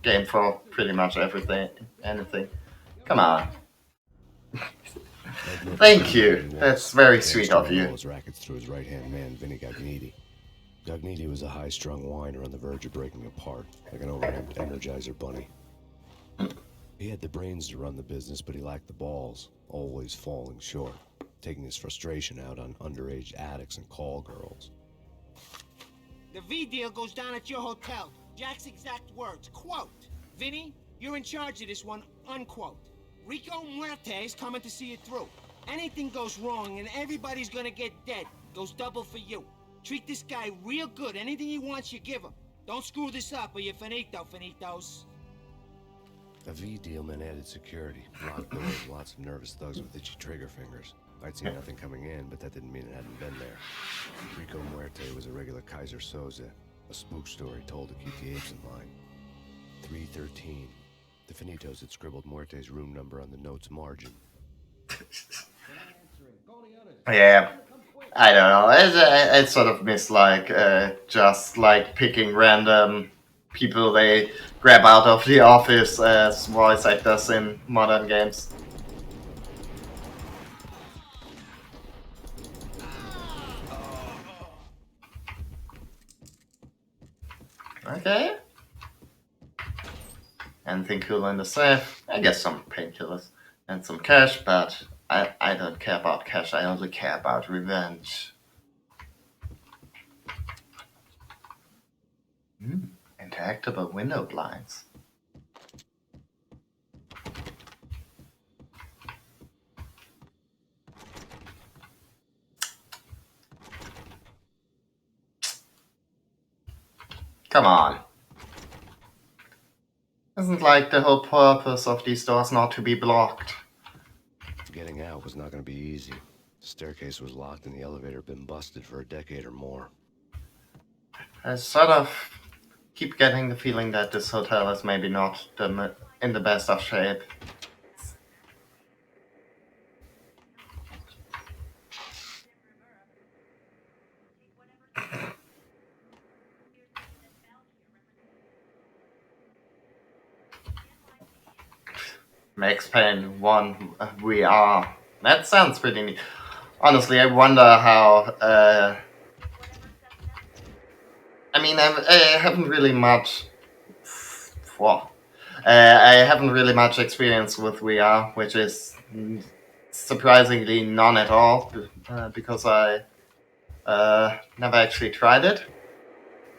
game for pretty much everything, anything. Come on. Thank you. That's very sweet of you. His rackets through his right-hand man, Vinny Gagniti. Gagniti was a high-strung whiner on the verge of breaking apart, like an overhemmed Energizer bunny. He had the brains to run the business, but he lacked the balls, always falling short, taking his frustration out on underage addicts and call girls. The V deal goes down at your hotel. Jack's exact words, quote, Vinny, you're in charge of this one, unquote. Rico Muerte's coming to see it through. Anything goes wrong and everybody's gonna get dead. Goes double for you. Treat this guy real good. Anything he wants, you give him. Don't screw this up or you're finito, finitos. A V deal meant added security, locked doors, lots of nervous thugs with itchy trigger fingers. I'd seen nothing coming in, but that didn't mean it hadn't been there. Rico Muerte was a regular Kaiser Soze, a spook story told to keep the apes in line. 313. The Finitos had scribbled Muerte's room number on the note's margin. Yeah. I don't know. I sort of miss like just like picking random people they grab out of the office as voice actors in modern games. Okay. Anything cool in the safe? I guess some painkillers and some cash, but I don't care about cash. I only care about revenge. Interactable window blinds. Come on. Isn't like the whole purpose of these doors not to be blocked? Getting out was not going to be easy. The staircase was locked and the elevator had been busted for a decade or more. I sort of keep getting the feeling that this hotel is maybe not in the best of shape. Max Payne 1 VR. That sounds pretty neat. Honestly, I wonder how. I mean, I haven't really much. Whoa. I haven't really much experience with VR, which is surprisingly none at all, because I never actually tried it.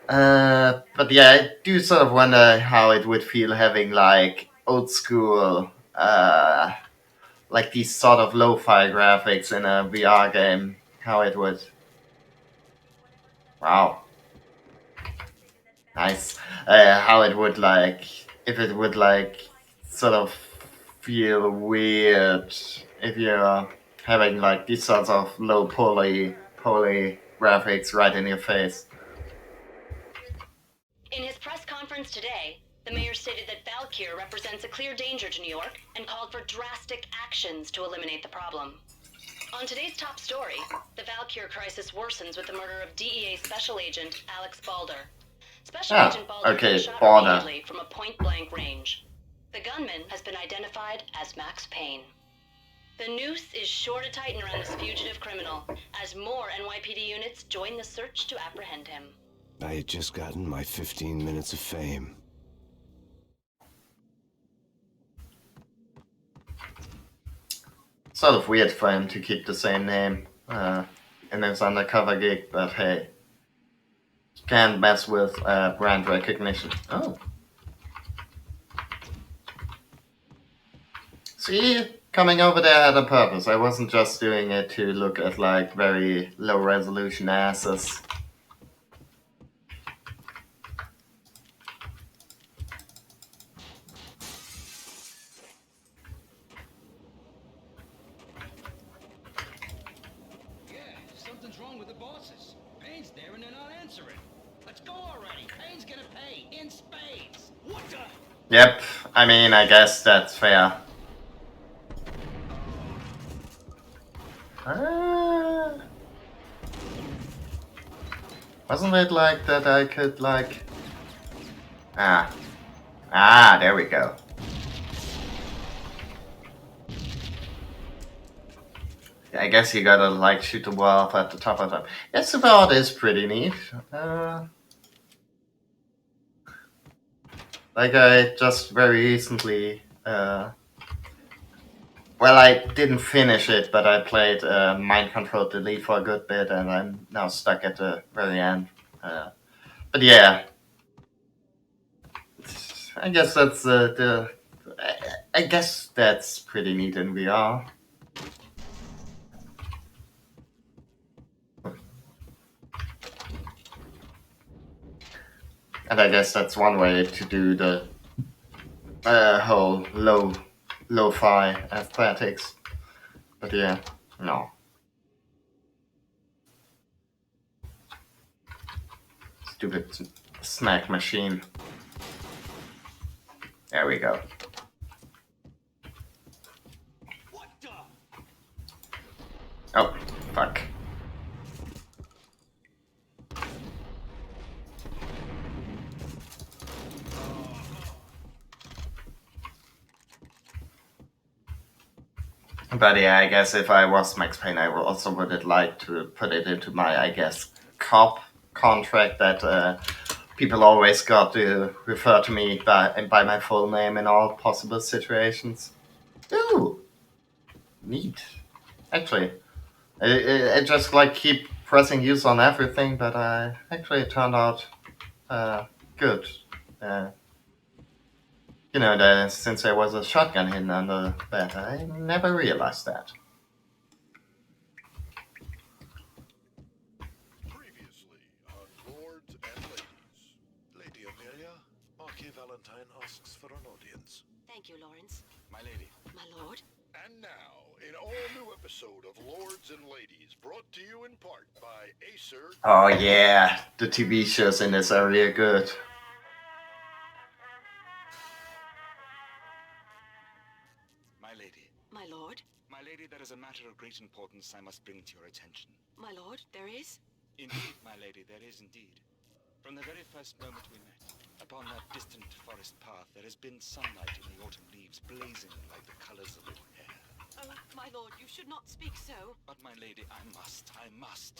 But yeah, I do sort of wonder how it would feel having like old school, like these sort of lo-fi graphics in a VR game. How it would. Wow, nice. How it would like if it would like sort of feel weird if you're having like these sorts of low poly graphics right in your face. In his press conference today, the mayor stated that Valkyr represents a clear danger to New York and called for drastic actions to eliminate the problem. On today's top story, the Valkyr crisis worsens with the murder of DEA Special Agent Alex Balder. Special Agent Balder was shot repeatedly from a point-blank range. The gunman has been identified as Max Payne. The noose is sure to tighten around this fugitive criminal as more NYPD units join the search to apprehend him. I had just gotten my 15 minutes of fame. Sort of weird for him to keep the same name in his undercover gig, but hey, can't mess with brand recognition. Oh. See, coming over there had a purpose. I wasn't just doing it to look at like very low resolution asses. Yeah, something's wrong with the bosses. Payne's there and they're not answering. Let's go already. Payne's gonna pay in spades. What the? Yep, I mean, I guess that's fair. Wasn't it like that I could like... there we go. I guess you gotta like shoot the wall up at the top of them. Yeah, super odd is pretty neat. Like I just very recently, well, I didn't finish it, but I played Mind Control Delete for a good bit, and I'm now stuck at the very end. But yeah, I guess that's I guess that's pretty neat in VR. And I guess that's one way to do the whole lo-fi aesthetics. But yeah, no. Stupid snack machine. There we go. What the? Oh, fuck. But yeah, I guess if I was Max Payne, I also would like to put it into my, I guess, cop contract that people always got to refer to me by my full name in all possible situations. Ooh, neat. Actually, I just like keep pressing use on everything, but actually it turned out good. Uh, since there was a shotgun hidden under that, I never realized that. Previously on Lords and Ladies. Lady Amelia, Marquis Valentine asks for an audience. Thank you, Lawrence. My lady. My lord. And now, an all-new episode of Lords and Ladies, brought to you in part by Acer. Oh yeah, the TV shows in this are really good. My lady. My lord. My lady, there is a matter of great importance I must bring to your attention. My lord, there is? Indeed, my lady, there is indeed. From the very first moment we met, upon that distant forest path, there has been sunlight in the autumn leaves blazing like the colors of your hair. Oh, my lord, you should not speak so. But, my lady, I must.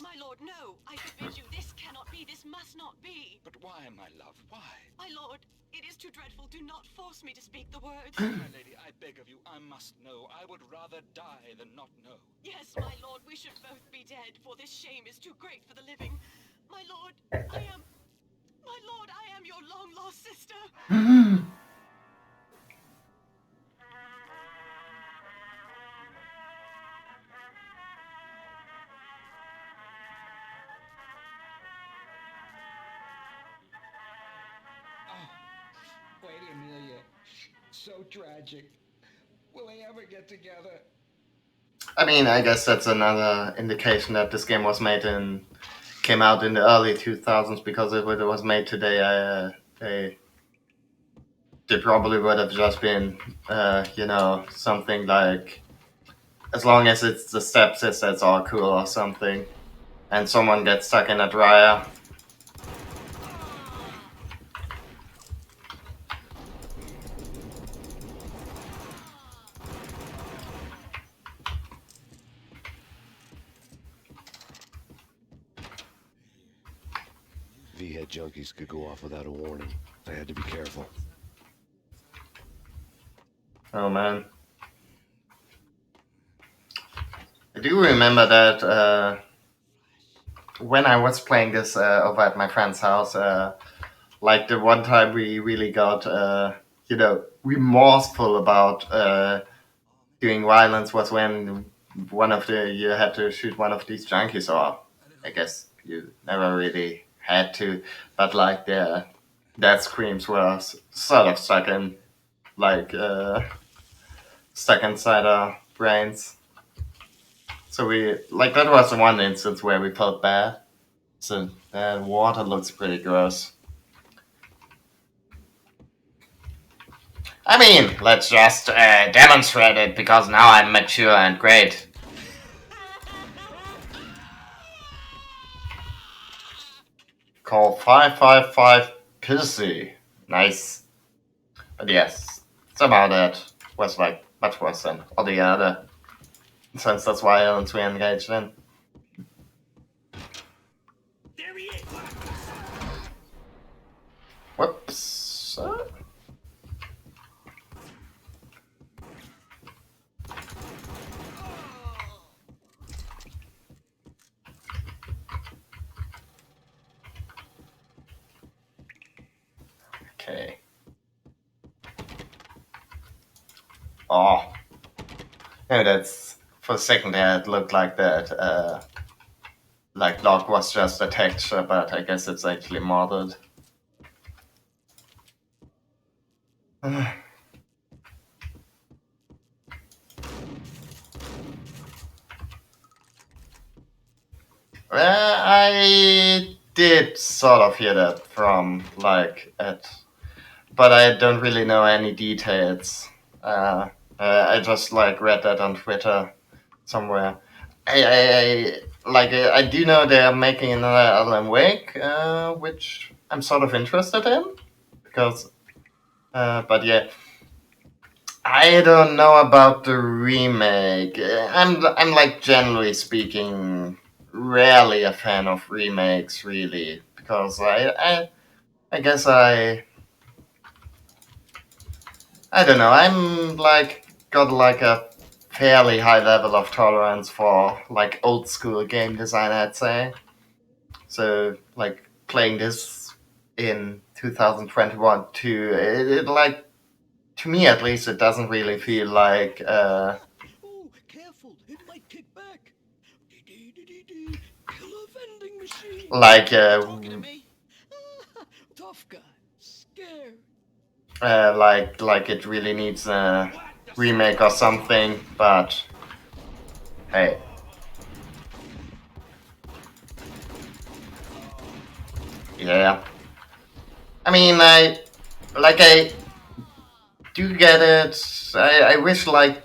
My lord, no. I forbid you. This cannot be. This must not be. But why, my love, why? My lord, it is too dreadful. Do not force me to speak the words. My lady, I beg of you, I must know. I would rather die than not know. Yes, my lord, we should both be dead, for this shame is too great for the living. My lord, I am your long-lost sister. Lady Amelia, so tragic. Will they ever get together? I mean, I guess that's another indication that this game came out in the early 2000s, because if it was made today, they probably would have just been, something like, as long as it's the stepsister, it's all cool or something, and someone gets stuck in a dryer. V-head junkies could go off without a warning. I had to be careful. Oh man. I do remember that when I was playing this over at my friend's house, like the one time we really got, remorseful about doing violence was when you had to shoot one of these junkies, or I guess you never really had to, but like their screams were sort of stuck inside our brains. So that was the one instance where we felt bad. So that water looks pretty gross. I mean, let's just demonstrate it, because now I'm mature and great. Call 555 Pissy. Nice. But yes, somehow that was like much worse than all the other senseless violence we engaged in. There he is! Whoops. Okay. Oh. No, that's, for a second there it looked like that, like log was just a texture, but I guess it's actually modded. I did sort of hear that from but I don't really know any details. I just read that on Twitter somewhere. I do know they're making another Alan Wake, which I'm sort of interested in, because, but yeah, I don't know about the remake. I'm like generally speaking rarely a fan of remakes really because I guess I don't know. I'm like got like a fairly high level of tolerance for like old school game design, I'd say. So like playing this in 2021 too, it like to me at least it doesn't really feel like Oh, careful, it might kick back. Dee-dee-dee-dee-dee. Killer vending machine. like Talking to me? Tough guy. Scared. like it really needs a remake or something. But hey, yeah. I mean, I do get it. I wish like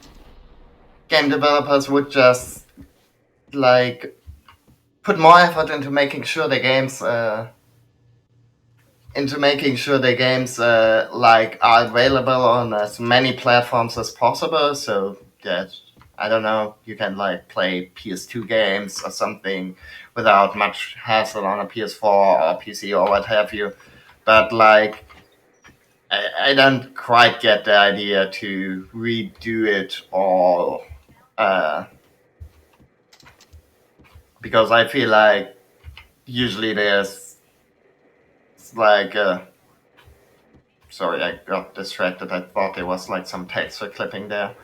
game developers would just like put more effort into making sure the games like are available on as many platforms as possible. So that I don't know, you can like play PS2 games or something without much hassle on a PS4 or PC or what have you. But like, I don't quite get the idea to redo it all because I feel like usually there's like sorry, I got distracted. I thought there was like some texture clipping there.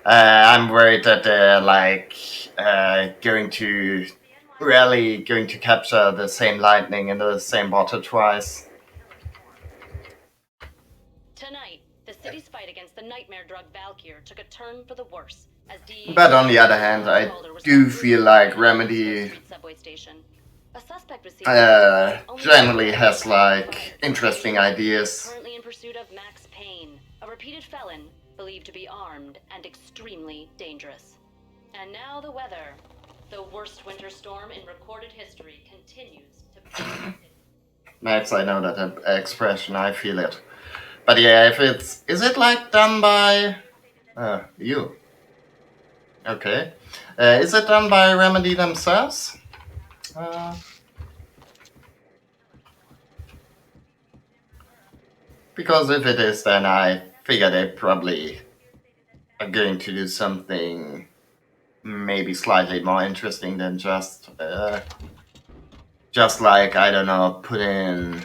I'm worried that they're like going to really going to capture the same lightning in the same bottle twice. Tonight, the city's fight against the nightmare drug Valkyr took a turn for the worse as DEA But on the other hand, I do feel like Remedy Street subway station. A suspect was seen only generally has like interesting ideas. currently in pursuit of Max Payne, a repeated felon believed to be armed and extremely dangerous. And now the weather. The worst winter storm in recorded history continues to Max, I know that expression. I feel it. But yeah, if is it like done by you? Okay. Is it done by Remedy themselves? Because if it is, then I figure they probably are going to do something maybe slightly more interesting than just like I don't know, put in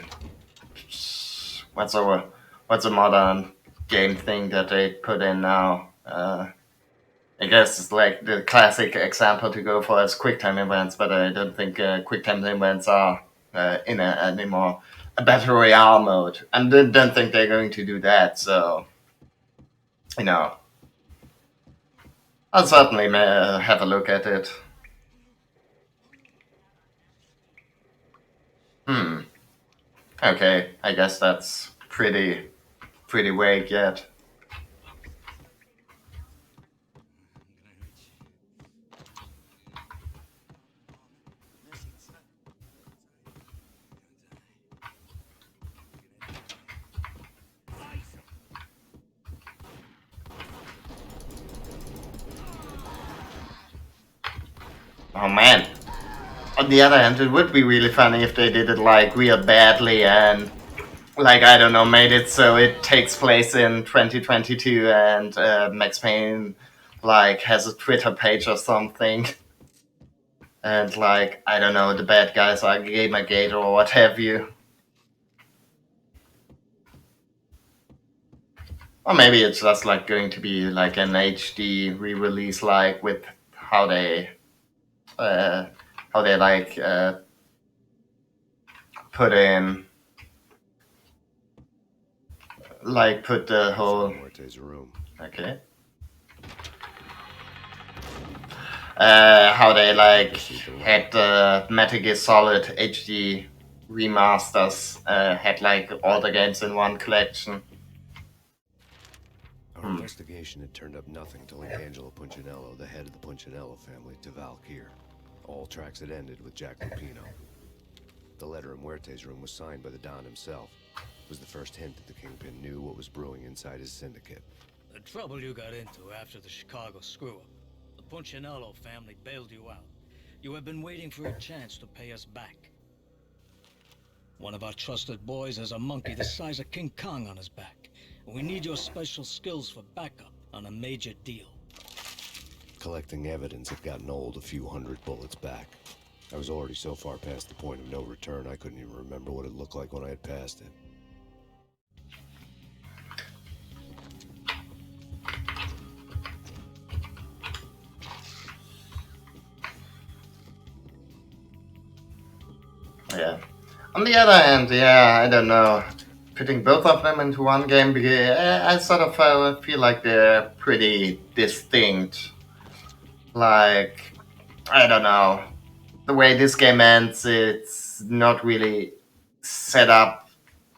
what's a modern game thing that they put in now. I guess it's like the classic example to go for is QuickTime events, but I don't think QuickTime events are in anymore a battle royale mode, and don't think they're going to do that. So, you know, I'll certainly have a look at it. Hmm. Okay, I guess that's pretty vague yet. Oh man. On the other hand, it would be really funny if they did it like real badly and like I don't know, made it so it takes place in 2022 and Max Payne like has a Twitter page or something, and like I don't know, the bad guys are Gamergate or what have you. Or maybe it's just like going to be like an HD re-release, like with how they uh, like put in like put the whole room. okay. How they like had the Metal Gear Solid HD remasters, had like all the games in one collection. Our investigation had turned up nothing to link Angelo Punchinello, the head of the Punchinello family, to Valkyr. All tracks had ended with Jack Lupino. The letter in Muerte's room was signed by the Don himself. It was the first hint that the Kingpin knew what was brewing inside his syndicate. The trouble you got into after the Chicago screw-up. The Punchinello family bailed you out. You have been waiting for a chance to pay us back. One of our trusted boys has a monkey the size of King Kong on his back. We need your special skills for backup on a major deal. Collecting evidence had gotten old a few hundred bullets back. I was already so far past the point of no return, I couldn't even remember what it looked like when I had passed it. Yeah. On the other hand, yeah, I don't know. Putting both of them into one game, because I sort of feel like they're pretty distinct. Like, I don't know. The way this game ends, it's not really set up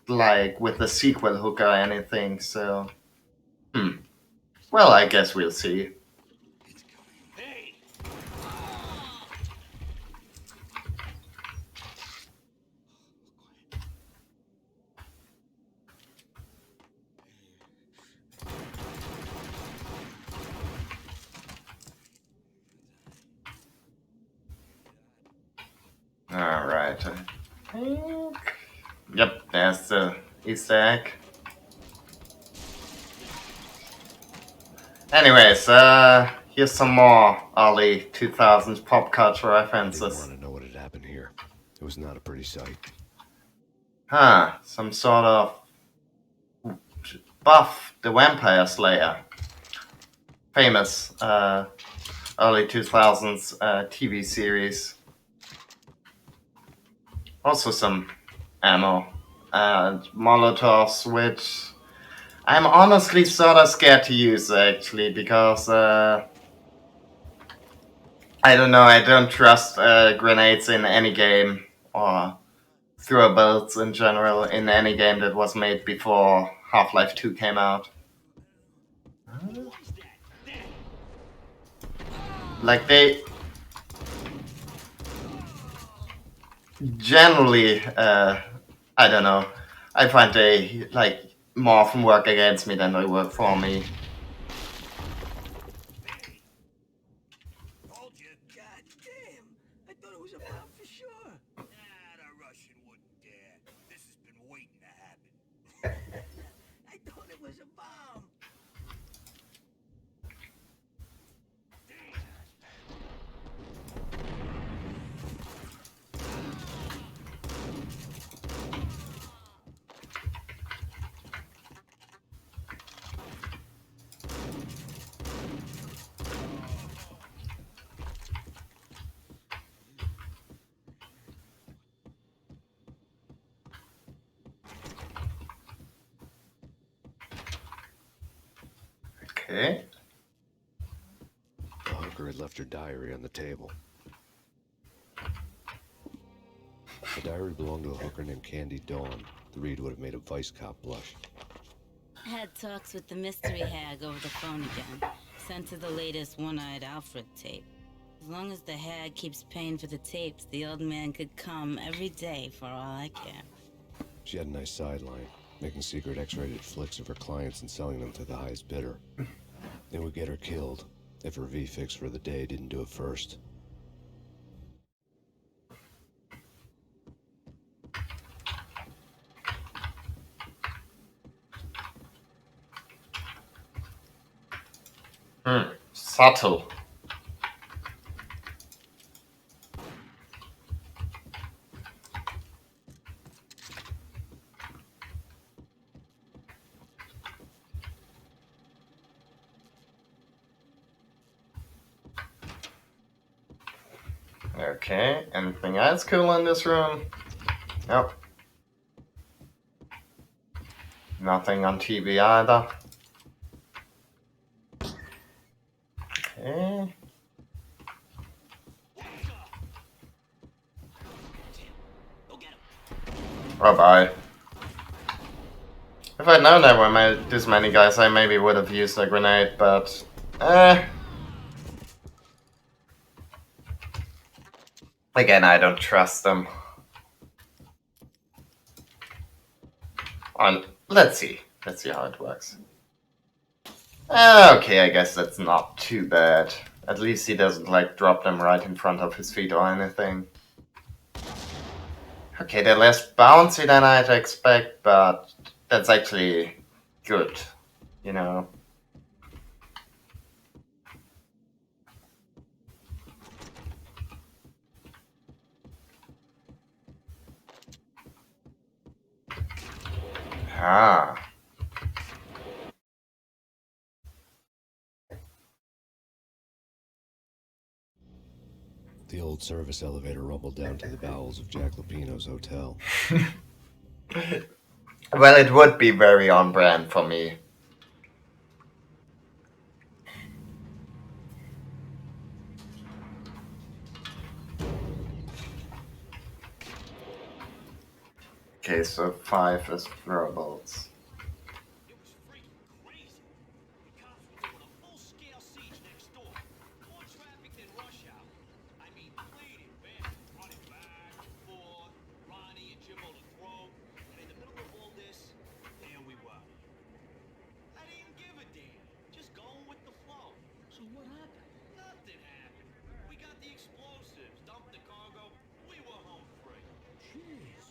like with the sequel hook or anything, so. Well, I guess we'll see. Alright. Yep, there's the Easter egg. Anyways, here's some more early 2000s pop culture I references. didn't want to know what had happened here. It was not a pretty sight. Huh, some sort of Buff the Vampire Slayer. Famous early 2000s TV series. Also some ammo and Molotovs, which I'm honestly sort of scared to use actually, because I don't know, I don't trust grenades in any game, or throwables in general in any game that was made before Half-Life 2 came out. Like, they generally, I don't know, I find they like more often work against me than they work for me. Told you. God damn. I thought it was a bomb for sure. Nah, the Russian wouldn't dare. This has been waiting to happen. I thought it was a bomb. Okay. The hooker had left her diary on the table. The diary belonged to a hooker named Candy Dawn. The read would have made a vice cop blush. Had talks with the mystery hag over the phone again. Sent her the latest One-Eyed Alfred tape. As long as the hag keeps paying for the tapes, the old man could come every day for all I care. She had a nice sideline, making secret X-rated flicks of her clients and selling them to the highest bidder. It would get her killed if her V-fix for the day didn't do it first. Subtle. Okay, anything else cool in this room? Nope. Nothing on TV either. Okay. Bye bye. If I'd known there were this many guys, I maybe would have used a grenade, but again, I don't trust them. Let's see how it works. Okay, I guess that's not too bad. At least he doesn't like drop them right in front of his feet or anything. Okay, they're less bouncy than I'd expect, but that's actually good, you know. Ah. The old service elevator rumbled down to the bowels of Jack Lupino's hotel. Well, it would be very on brand for me. Okay, so 5 is throwables. It was freaking crazy. The cops were doing a full-scale siege next door. More traffic than rush hour. I mean, bleeding bandits running back and forth, Ronnie and Jimbo to throw. And in the middle of all this, there we were. I didn't give a damn. Just going with the flow. So what happened? Nothing happened. We got the explosives, dumped the cargo. We were home free. Jeez.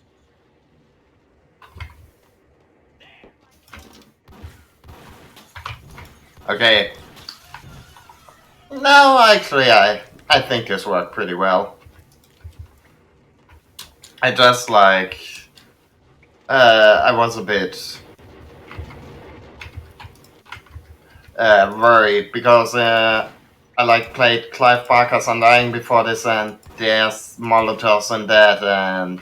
Okay. No, actually, I think this worked pretty well. I just like I was a bit worried because I like played Clive Barker's Undying before this, and there's Molotovs and that, and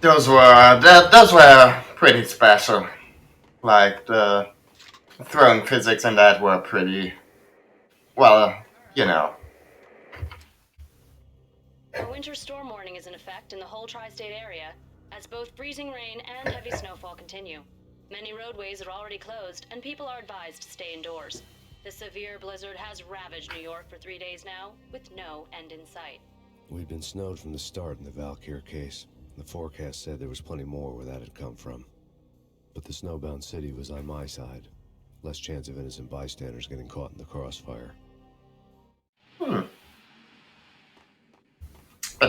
those were pretty special. Like the throwing physics and that were pretty well, you know. A winter storm warning is in effect in the whole tri-state area, as both freezing rain and heavy snowfall continue. Many roadways are already closed, and people are advised to stay indoors. The severe blizzard has ravaged New York for 3 days now, with no end in sight. We'd been snowed from the start in the Valkyr case. The forecast said there was plenty more where that had come from. But the snowbound city was on my side. Less chance of innocent bystanders getting caught in the crossfire. But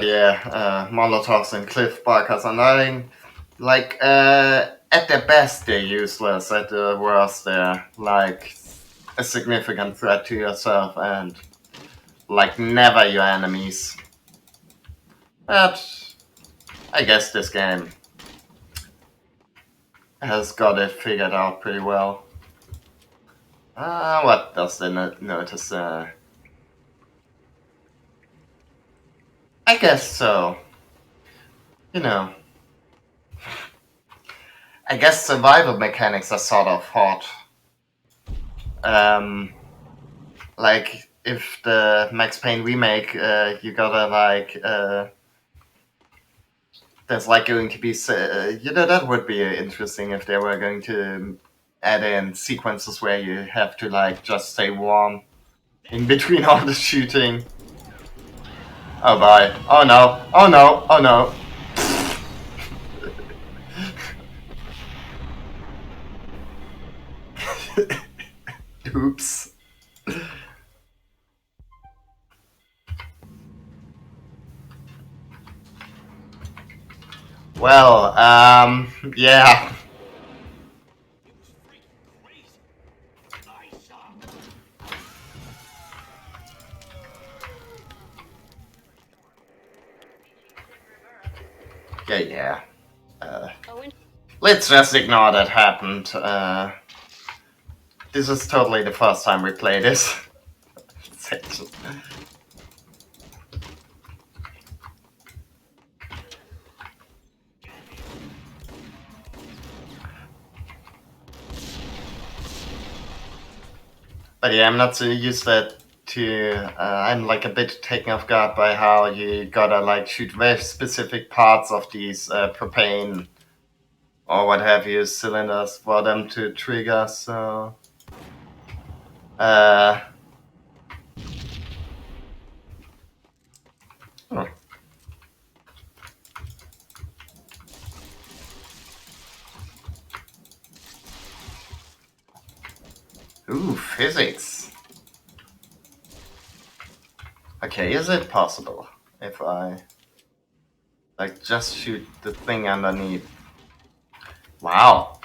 yeah, Molotovs and Cliff Barker's Undying, like, at their best they're useless, at the worst they're, like, a significant threat to yourself and, like, never your enemies. But I guess this game has got it figured out pretty well. What does the notice? I guess so. You know, I guess survival mechanics are sort of hot. Like, if the Max Payne remake, you gotta, like, there's, like, going to be, that would be interesting if they were going to add in sequences where you have to, like, just stay warm in between all the shooting. Oh boy. Oh no. Oh no. Oh no. Oops. Well, yeah. Yeah. Let's just ignore that happened. This is totally the first time we play this section. But yeah, I'm not so used to I'm like a bit taken off guard by how you gotta like shoot very specific parts of these propane or what have you cylinders for them to trigger, so oh. Ooh, physics. Okay, is it possible if I like just shoot the thing underneath? Wow.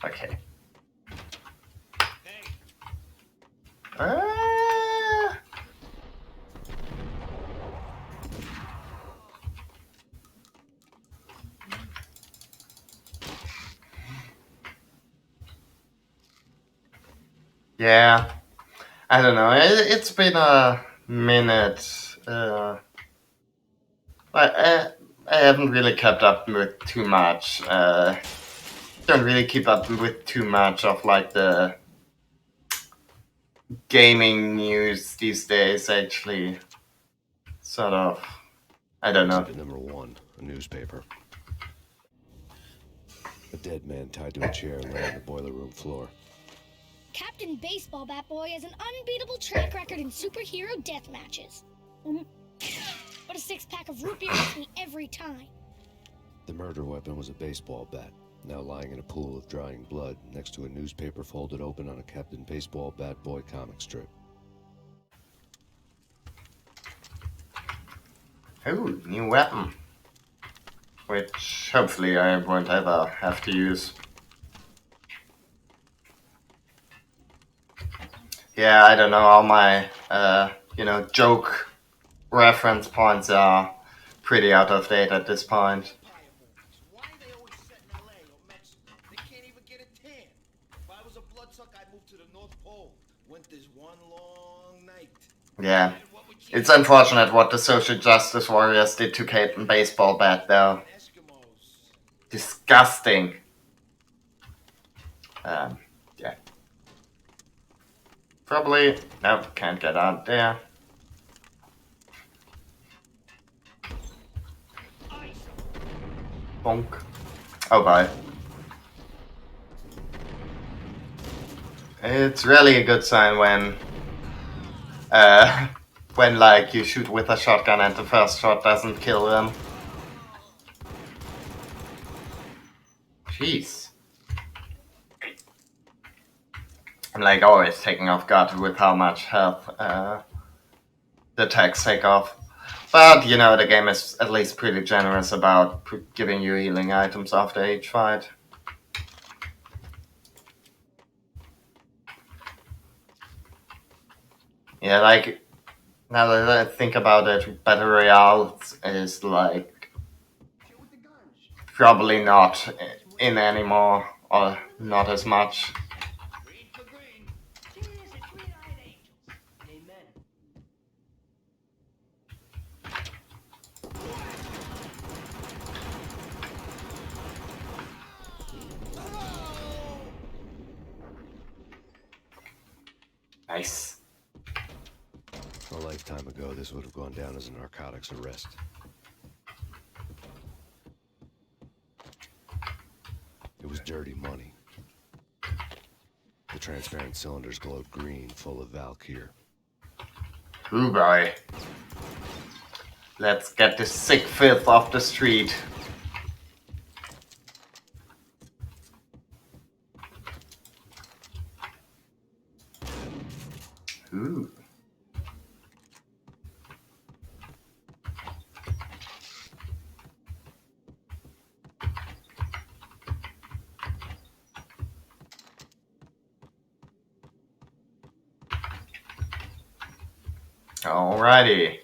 Okay. Uh, yeah, I don't know. It's been a minute. I haven't really kept up with too much. Don't really keep up with too much of like the gaming news these days. Actually, sort of. I don't know. Exhibit number 1, a newspaper. A dead man tied to a chair lay on the boiler room floor. Captain Baseball Bat Boy has an unbeatable track record in superhero death matches. But a six-pack of root beer gets me every time. The murder weapon was a baseball bat, now lying in a pool of drying blood next to a newspaper folded open on a Captain Baseball Bat Boy comic strip. Oh, new weapon. Which hopefully I won't ever have to use. Yeah, I don't know, all my, joke reference points are pretty out of date at this point. Why are they always set in LA or Mexico? They can't even get a tan. If I was a bloodsucker, I'd move to the North Pole. Winter's one long night. Yeah. It's unfortunate what the social justice warriors did to Kate and Baseball Bat, though. Disgusting. Yeah. Probably. Nope, can't get out there. Bonk. Oh, bye. It's really a good sign when like you shoot with a shotgun and the first shot doesn't kill them. Jeez. I'm like always taking off guard with how much health the attacks take off. But, the game is at least pretty generous about giving you healing items after each fight. Yeah, like, now that I think about it, Battle Royale is, like, probably not in anymore, or not as much. Nice. A lifetime ago, this would have gone down as a narcotics arrest. It was dirty money. The transparent cylinders glowed green, full of Valkyr. Ooh boy. Let's get this sick filth off the street. Ooh. Alrighty.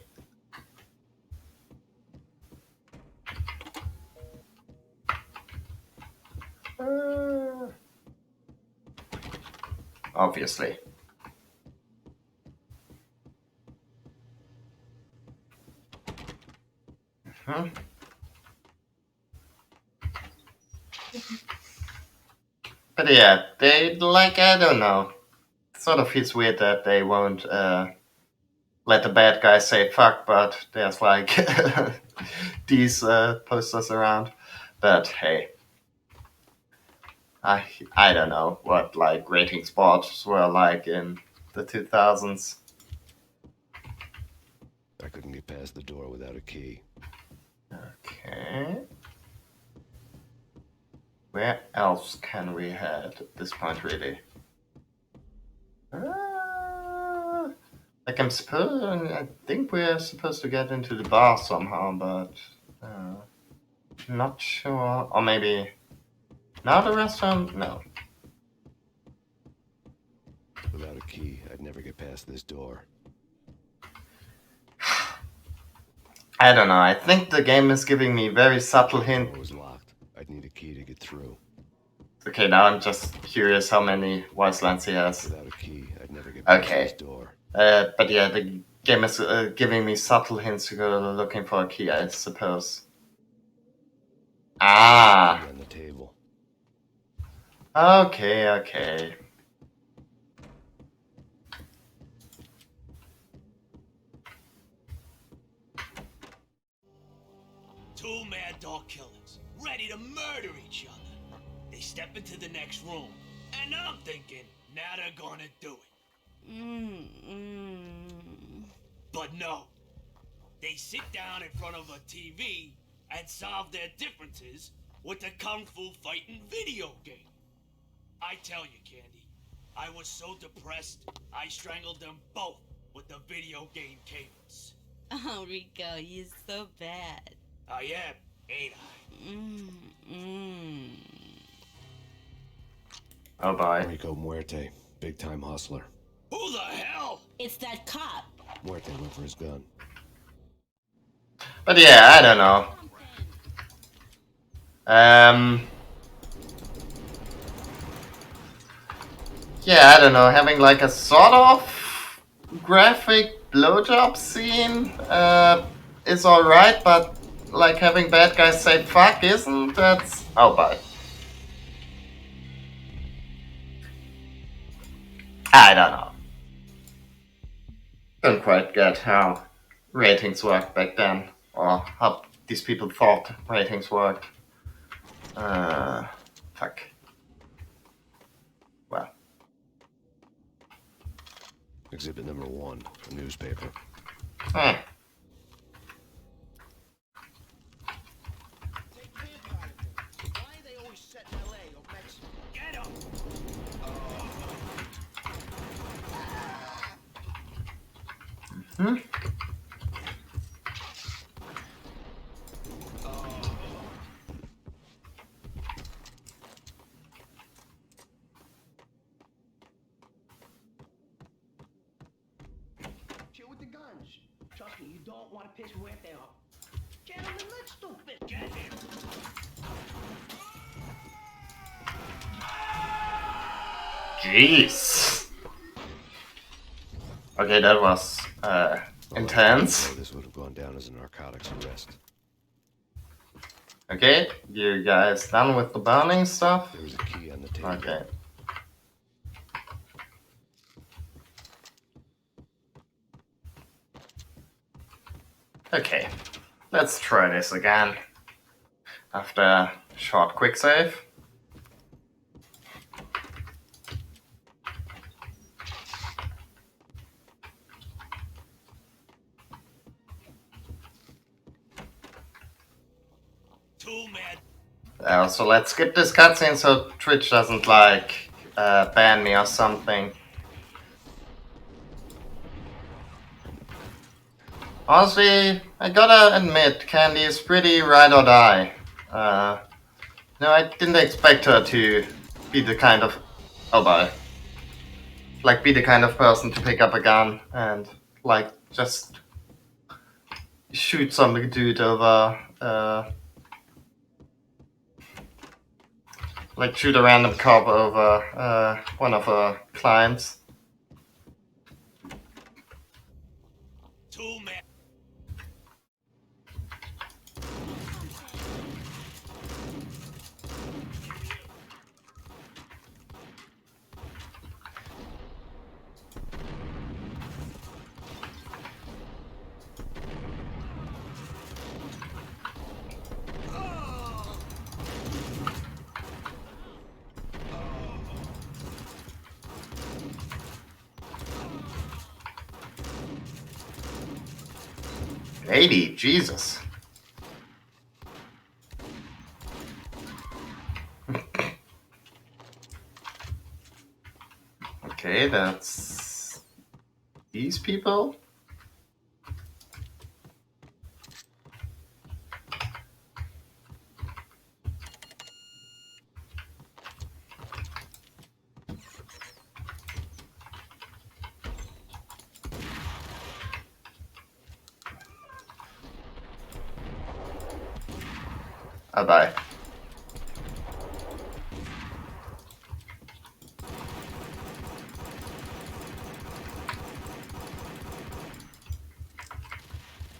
Obviously. Huh? But yeah, they, like, I don't know. Sort of feels weird that they won't let the bad guys say fuck, but there's like these posters around. But hey, I don't know what like rating spots were like in the 2000s. I couldn't get past the door without a key. Okay. Where else can we head at this point, really? Like I think we're supposed to get into the bar somehow, but not sure. Or maybe not the restaurant? No. Without a key, I'd never get past this door. I don't know. I think the game is giving me very subtle hints. The door was locked. I'd need a key to get through. Okay, now I'm just curious how many voice lines he has. Without a key, I'd never get past this door. But yeah, the game is giving me subtle hints to go looking for a key, I suppose. Ah. Key on the table. Okay. Two mad dog killers, ready to murder each other. They step into the next room, and I'm thinking, now they're gonna do it. But no. They sit down in front of a TV and solve their differences with a kung fu fighting video game. I tell you, Candy, I was so depressed, I strangled them both with the video game cables. Oh, Rico, you're so bad. I am, ain't I? Oh, bye. Rico Muerte, big-time hustler. Who the hell? It's that cop. Muerte went for his gun. But yeah, I don't know. Yeah, I don't know. Having like a sort of graphic blowjob scene is alright, but like having bad guys say fuck isn't. That's. Oh, bye. I don't know. Don't quite get how ratings worked back then, or how these people thought ratings worked. Fuck. Well. Exhibit number 1, a newspaper. Eh. Hmm? Chill with the guns. Trust me, you don't want to piss Muerte off. Gentlemen, let's do this. Get him. Jeez. Okay, that was intense. This would have gone down as a narcotics arrest. Okay, you guys done with the burning stuff? There was a key on the table. Okay. Okay, let's try this again. After a short quick save. So let's skip this cutscene so Twitch doesn't like ban me or something. Honestly, I gotta admit, Candy is pretty ride or die. No, I didn't expect her to be the kind of... Oh, bye. Like, be the kind of person to pick up a gun and, like, just shoot some dude over, like, shoot a random cop over one of her clients. 80, Jesus. Okay, that's these people. Oh, bye.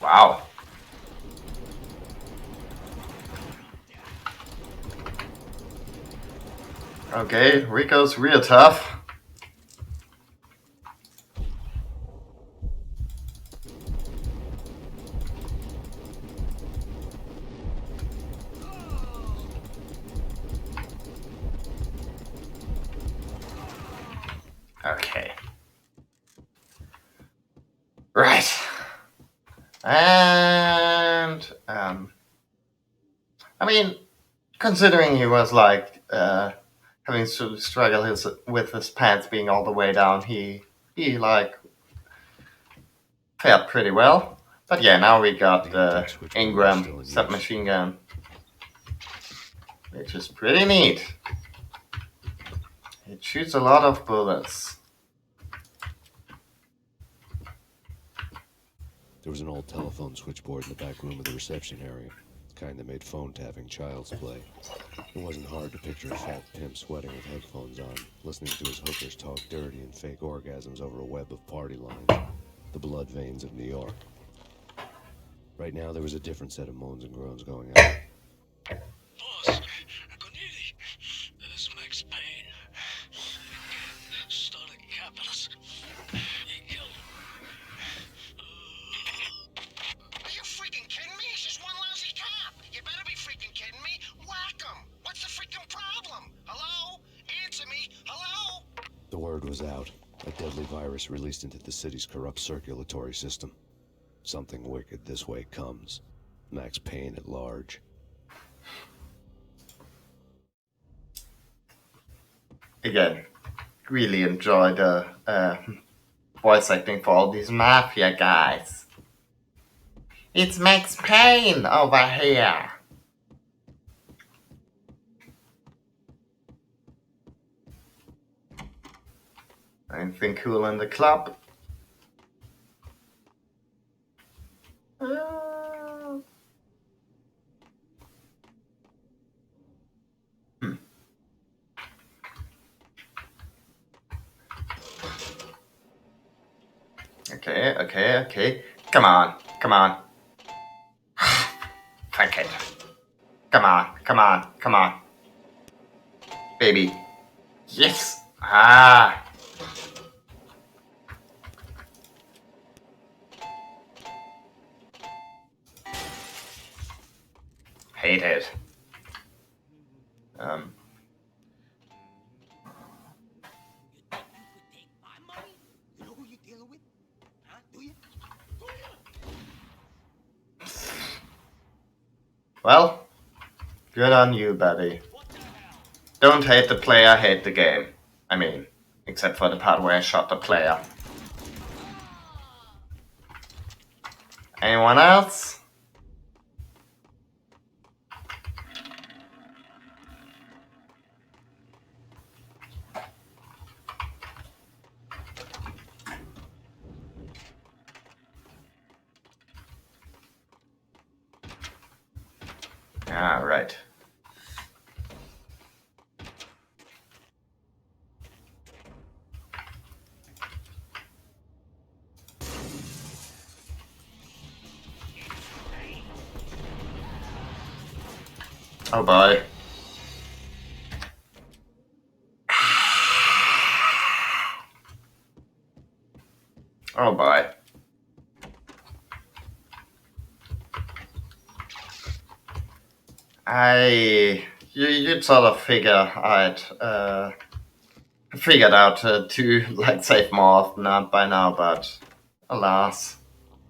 Wow. Okay, Rico's real tough. Okay. Right. And I mean, considering he was like having to struggle with his pants being all the way down, he like fared pretty well. But yeah, now we got the Ingram submachine gun, which is pretty neat. It shoots a lot of bullets. There was an old telephone switchboard in the back room of the reception area, kind that made phone tapping child's play. It wasn't hard to picture a fat pimp sweating with headphones on, listening to his hookers talk dirty and fake orgasms over a web of party lines, the blood veins of New York. Right now, there was a different set of moans and groans going on. Boss, this is Max Payne. Starting capitalist. He killed him. Are you freaking kidding me? He's just one lousy cop. You better be freaking kidding me. Whack him. What's the freaking problem? Hello? Answer me. Hello? The word was out. A deadly virus released into the city's corrupt circulatory system. Something wicked this way comes. Max Payne at large. Again, really enjoy the voice acting for all these mafia guys. It's Max Payne over here. Anything cool in the club? Okay. Come on. Fuck it. Come on. Baby. Yes. Ah. Hate it. Well, good on you, buddy. Don't hate the player, hate the game. I mean, except for the part where I shot the player. Anyone else? Ah, right. Oh boy. Oh boy. You'd sort of figured out to like save more often by now, but alas.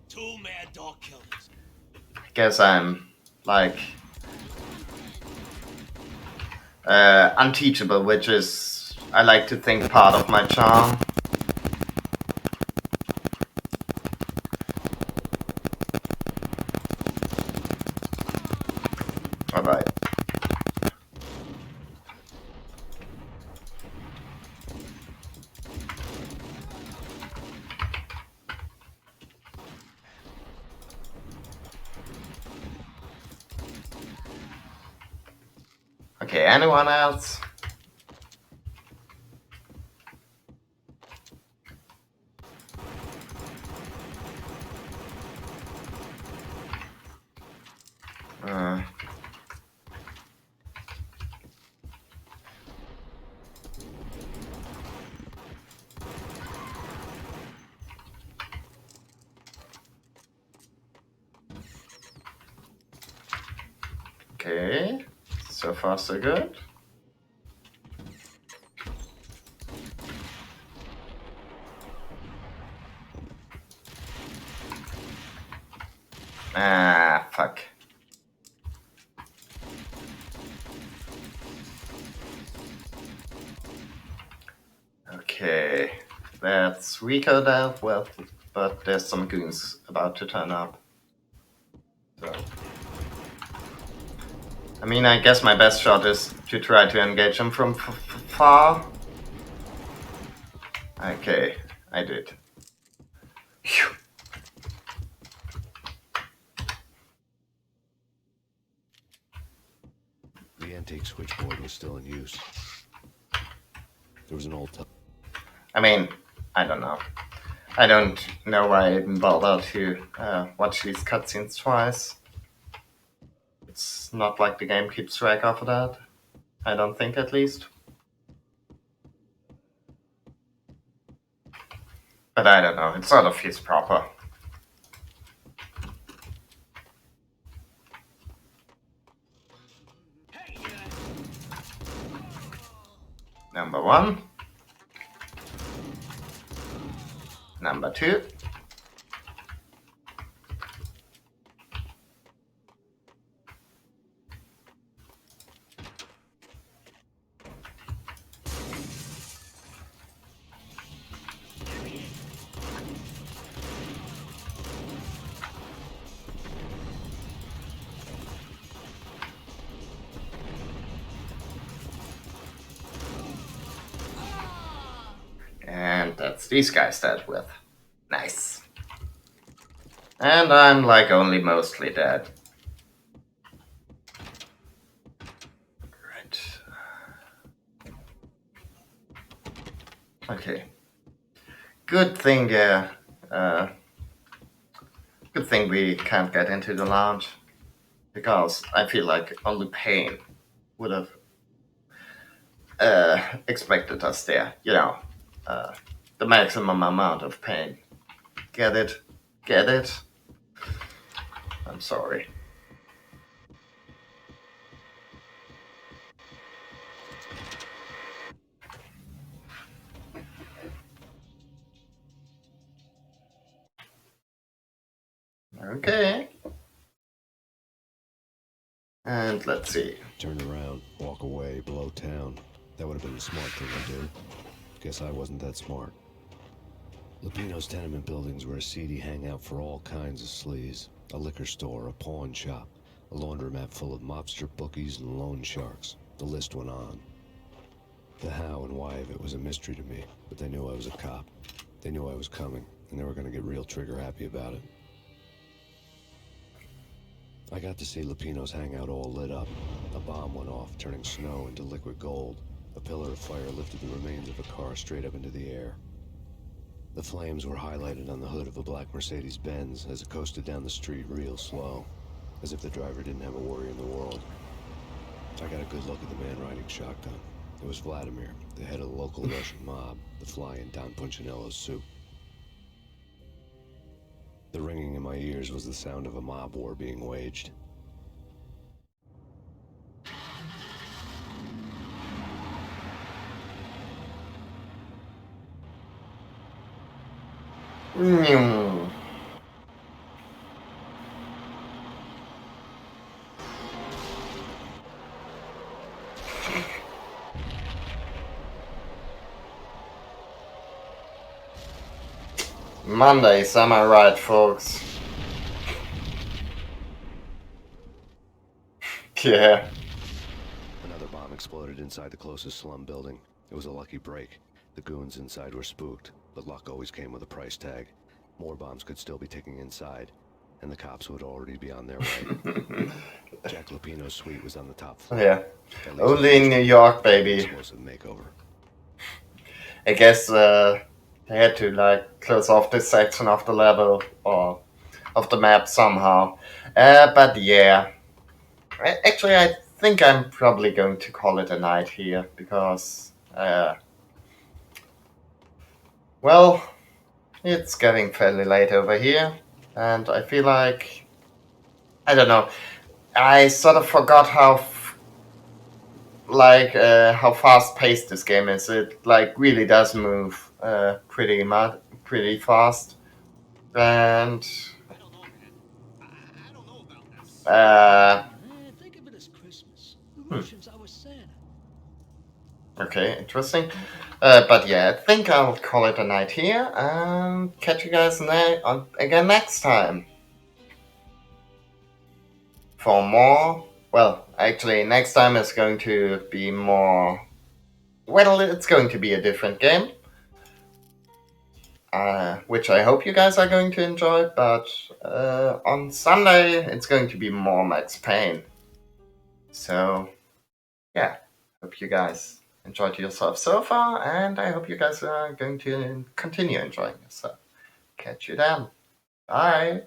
Two mad dog killers. guess I'm like unteachable, which is, I like to think, part of my charm. Alright. Okay, anyone else? Okay, so far so good. Ah, fuck. Okay, that's Rico dealt with, but there's some goons about to turn up. So, I mean, I guess my best shot is to try to engage them from far. Okay, I did. Phew. The antique switchboard was still in use. There was an old I mean, I don't know. I don't know why I even bother to watch these cutscenes twice. It's not like the game keeps track of that. I don't think, at least. But I don't know, it sort of feels proper. Number 1. Number 2. And that's these guys dealt with. Nice. And I'm like only mostly dead. Right. Okay. Good thing, good thing we can't get into the lounge. Because I feel like only Payne would have expected us there. You know, the maximum amount of pain. Get it? Get it? I'm sorry. Okay. And let's see. Turn around, walk away, blow town. That would have been the smart thing to do. Guess I wasn't that smart. Lupino's tenement buildings were a seedy hangout for all kinds of sleaze. A liquor store, a pawn shop, a laundromat full of mobster bookies and loan sharks. The list went on. The how and why of it was a mystery to me, but they knew I was a cop. They knew I was coming, and they were going to get real trigger happy about it. I got to see Lupino's hangout all lit up. A bomb went off, turning snow into liquid gold. A pillar of fire lifted the remains of a car straight up into the air. The flames were highlighted on the hood of a black Mercedes-Benz as it coasted down the street real slow, as if the driver didn't have a worry in the world. I got a good look at the man riding shotgun. It was Vladimir, the head of the local Russian mob, the fly in Don Punchinello's soup. The ringing in my ears was the sound of a mob war being waged. Mondays, am I right, folks? Yeah. Another bomb exploded inside the closest slum building. It was a lucky break. The goons inside were spooked, but luck always came with a price tag. More bombs could still be ticking inside, and the cops would already be on their way. Jack Lupino's suite was on the top floor. Yeah. Only in New York, baby. Explosive makeover. I guess they had to like close off this section of the level or of the map somehow. But yeah. Actually, I think I'm probably going to call it a night here because, well, it's getting fairly late over here, and I feel like, I don't know, I sort of forgot how how fast paced this game is. It like really does move pretty fast, and Think of it as Christmas. The Hmm. Russians are Santa. Okay, interesting. But yeah, I think I'll call it a night here and catch you guys again next time. For more, well, actually, next time is going to be more. Well, it's going to be a different game, which I hope you guys are going to enjoy. But on Sunday, it's going to be more Max Payne. So, yeah, hope you guys enjoyed yourself so far, and I hope you guys are going to continue enjoying yourself. Catch you then. Bye.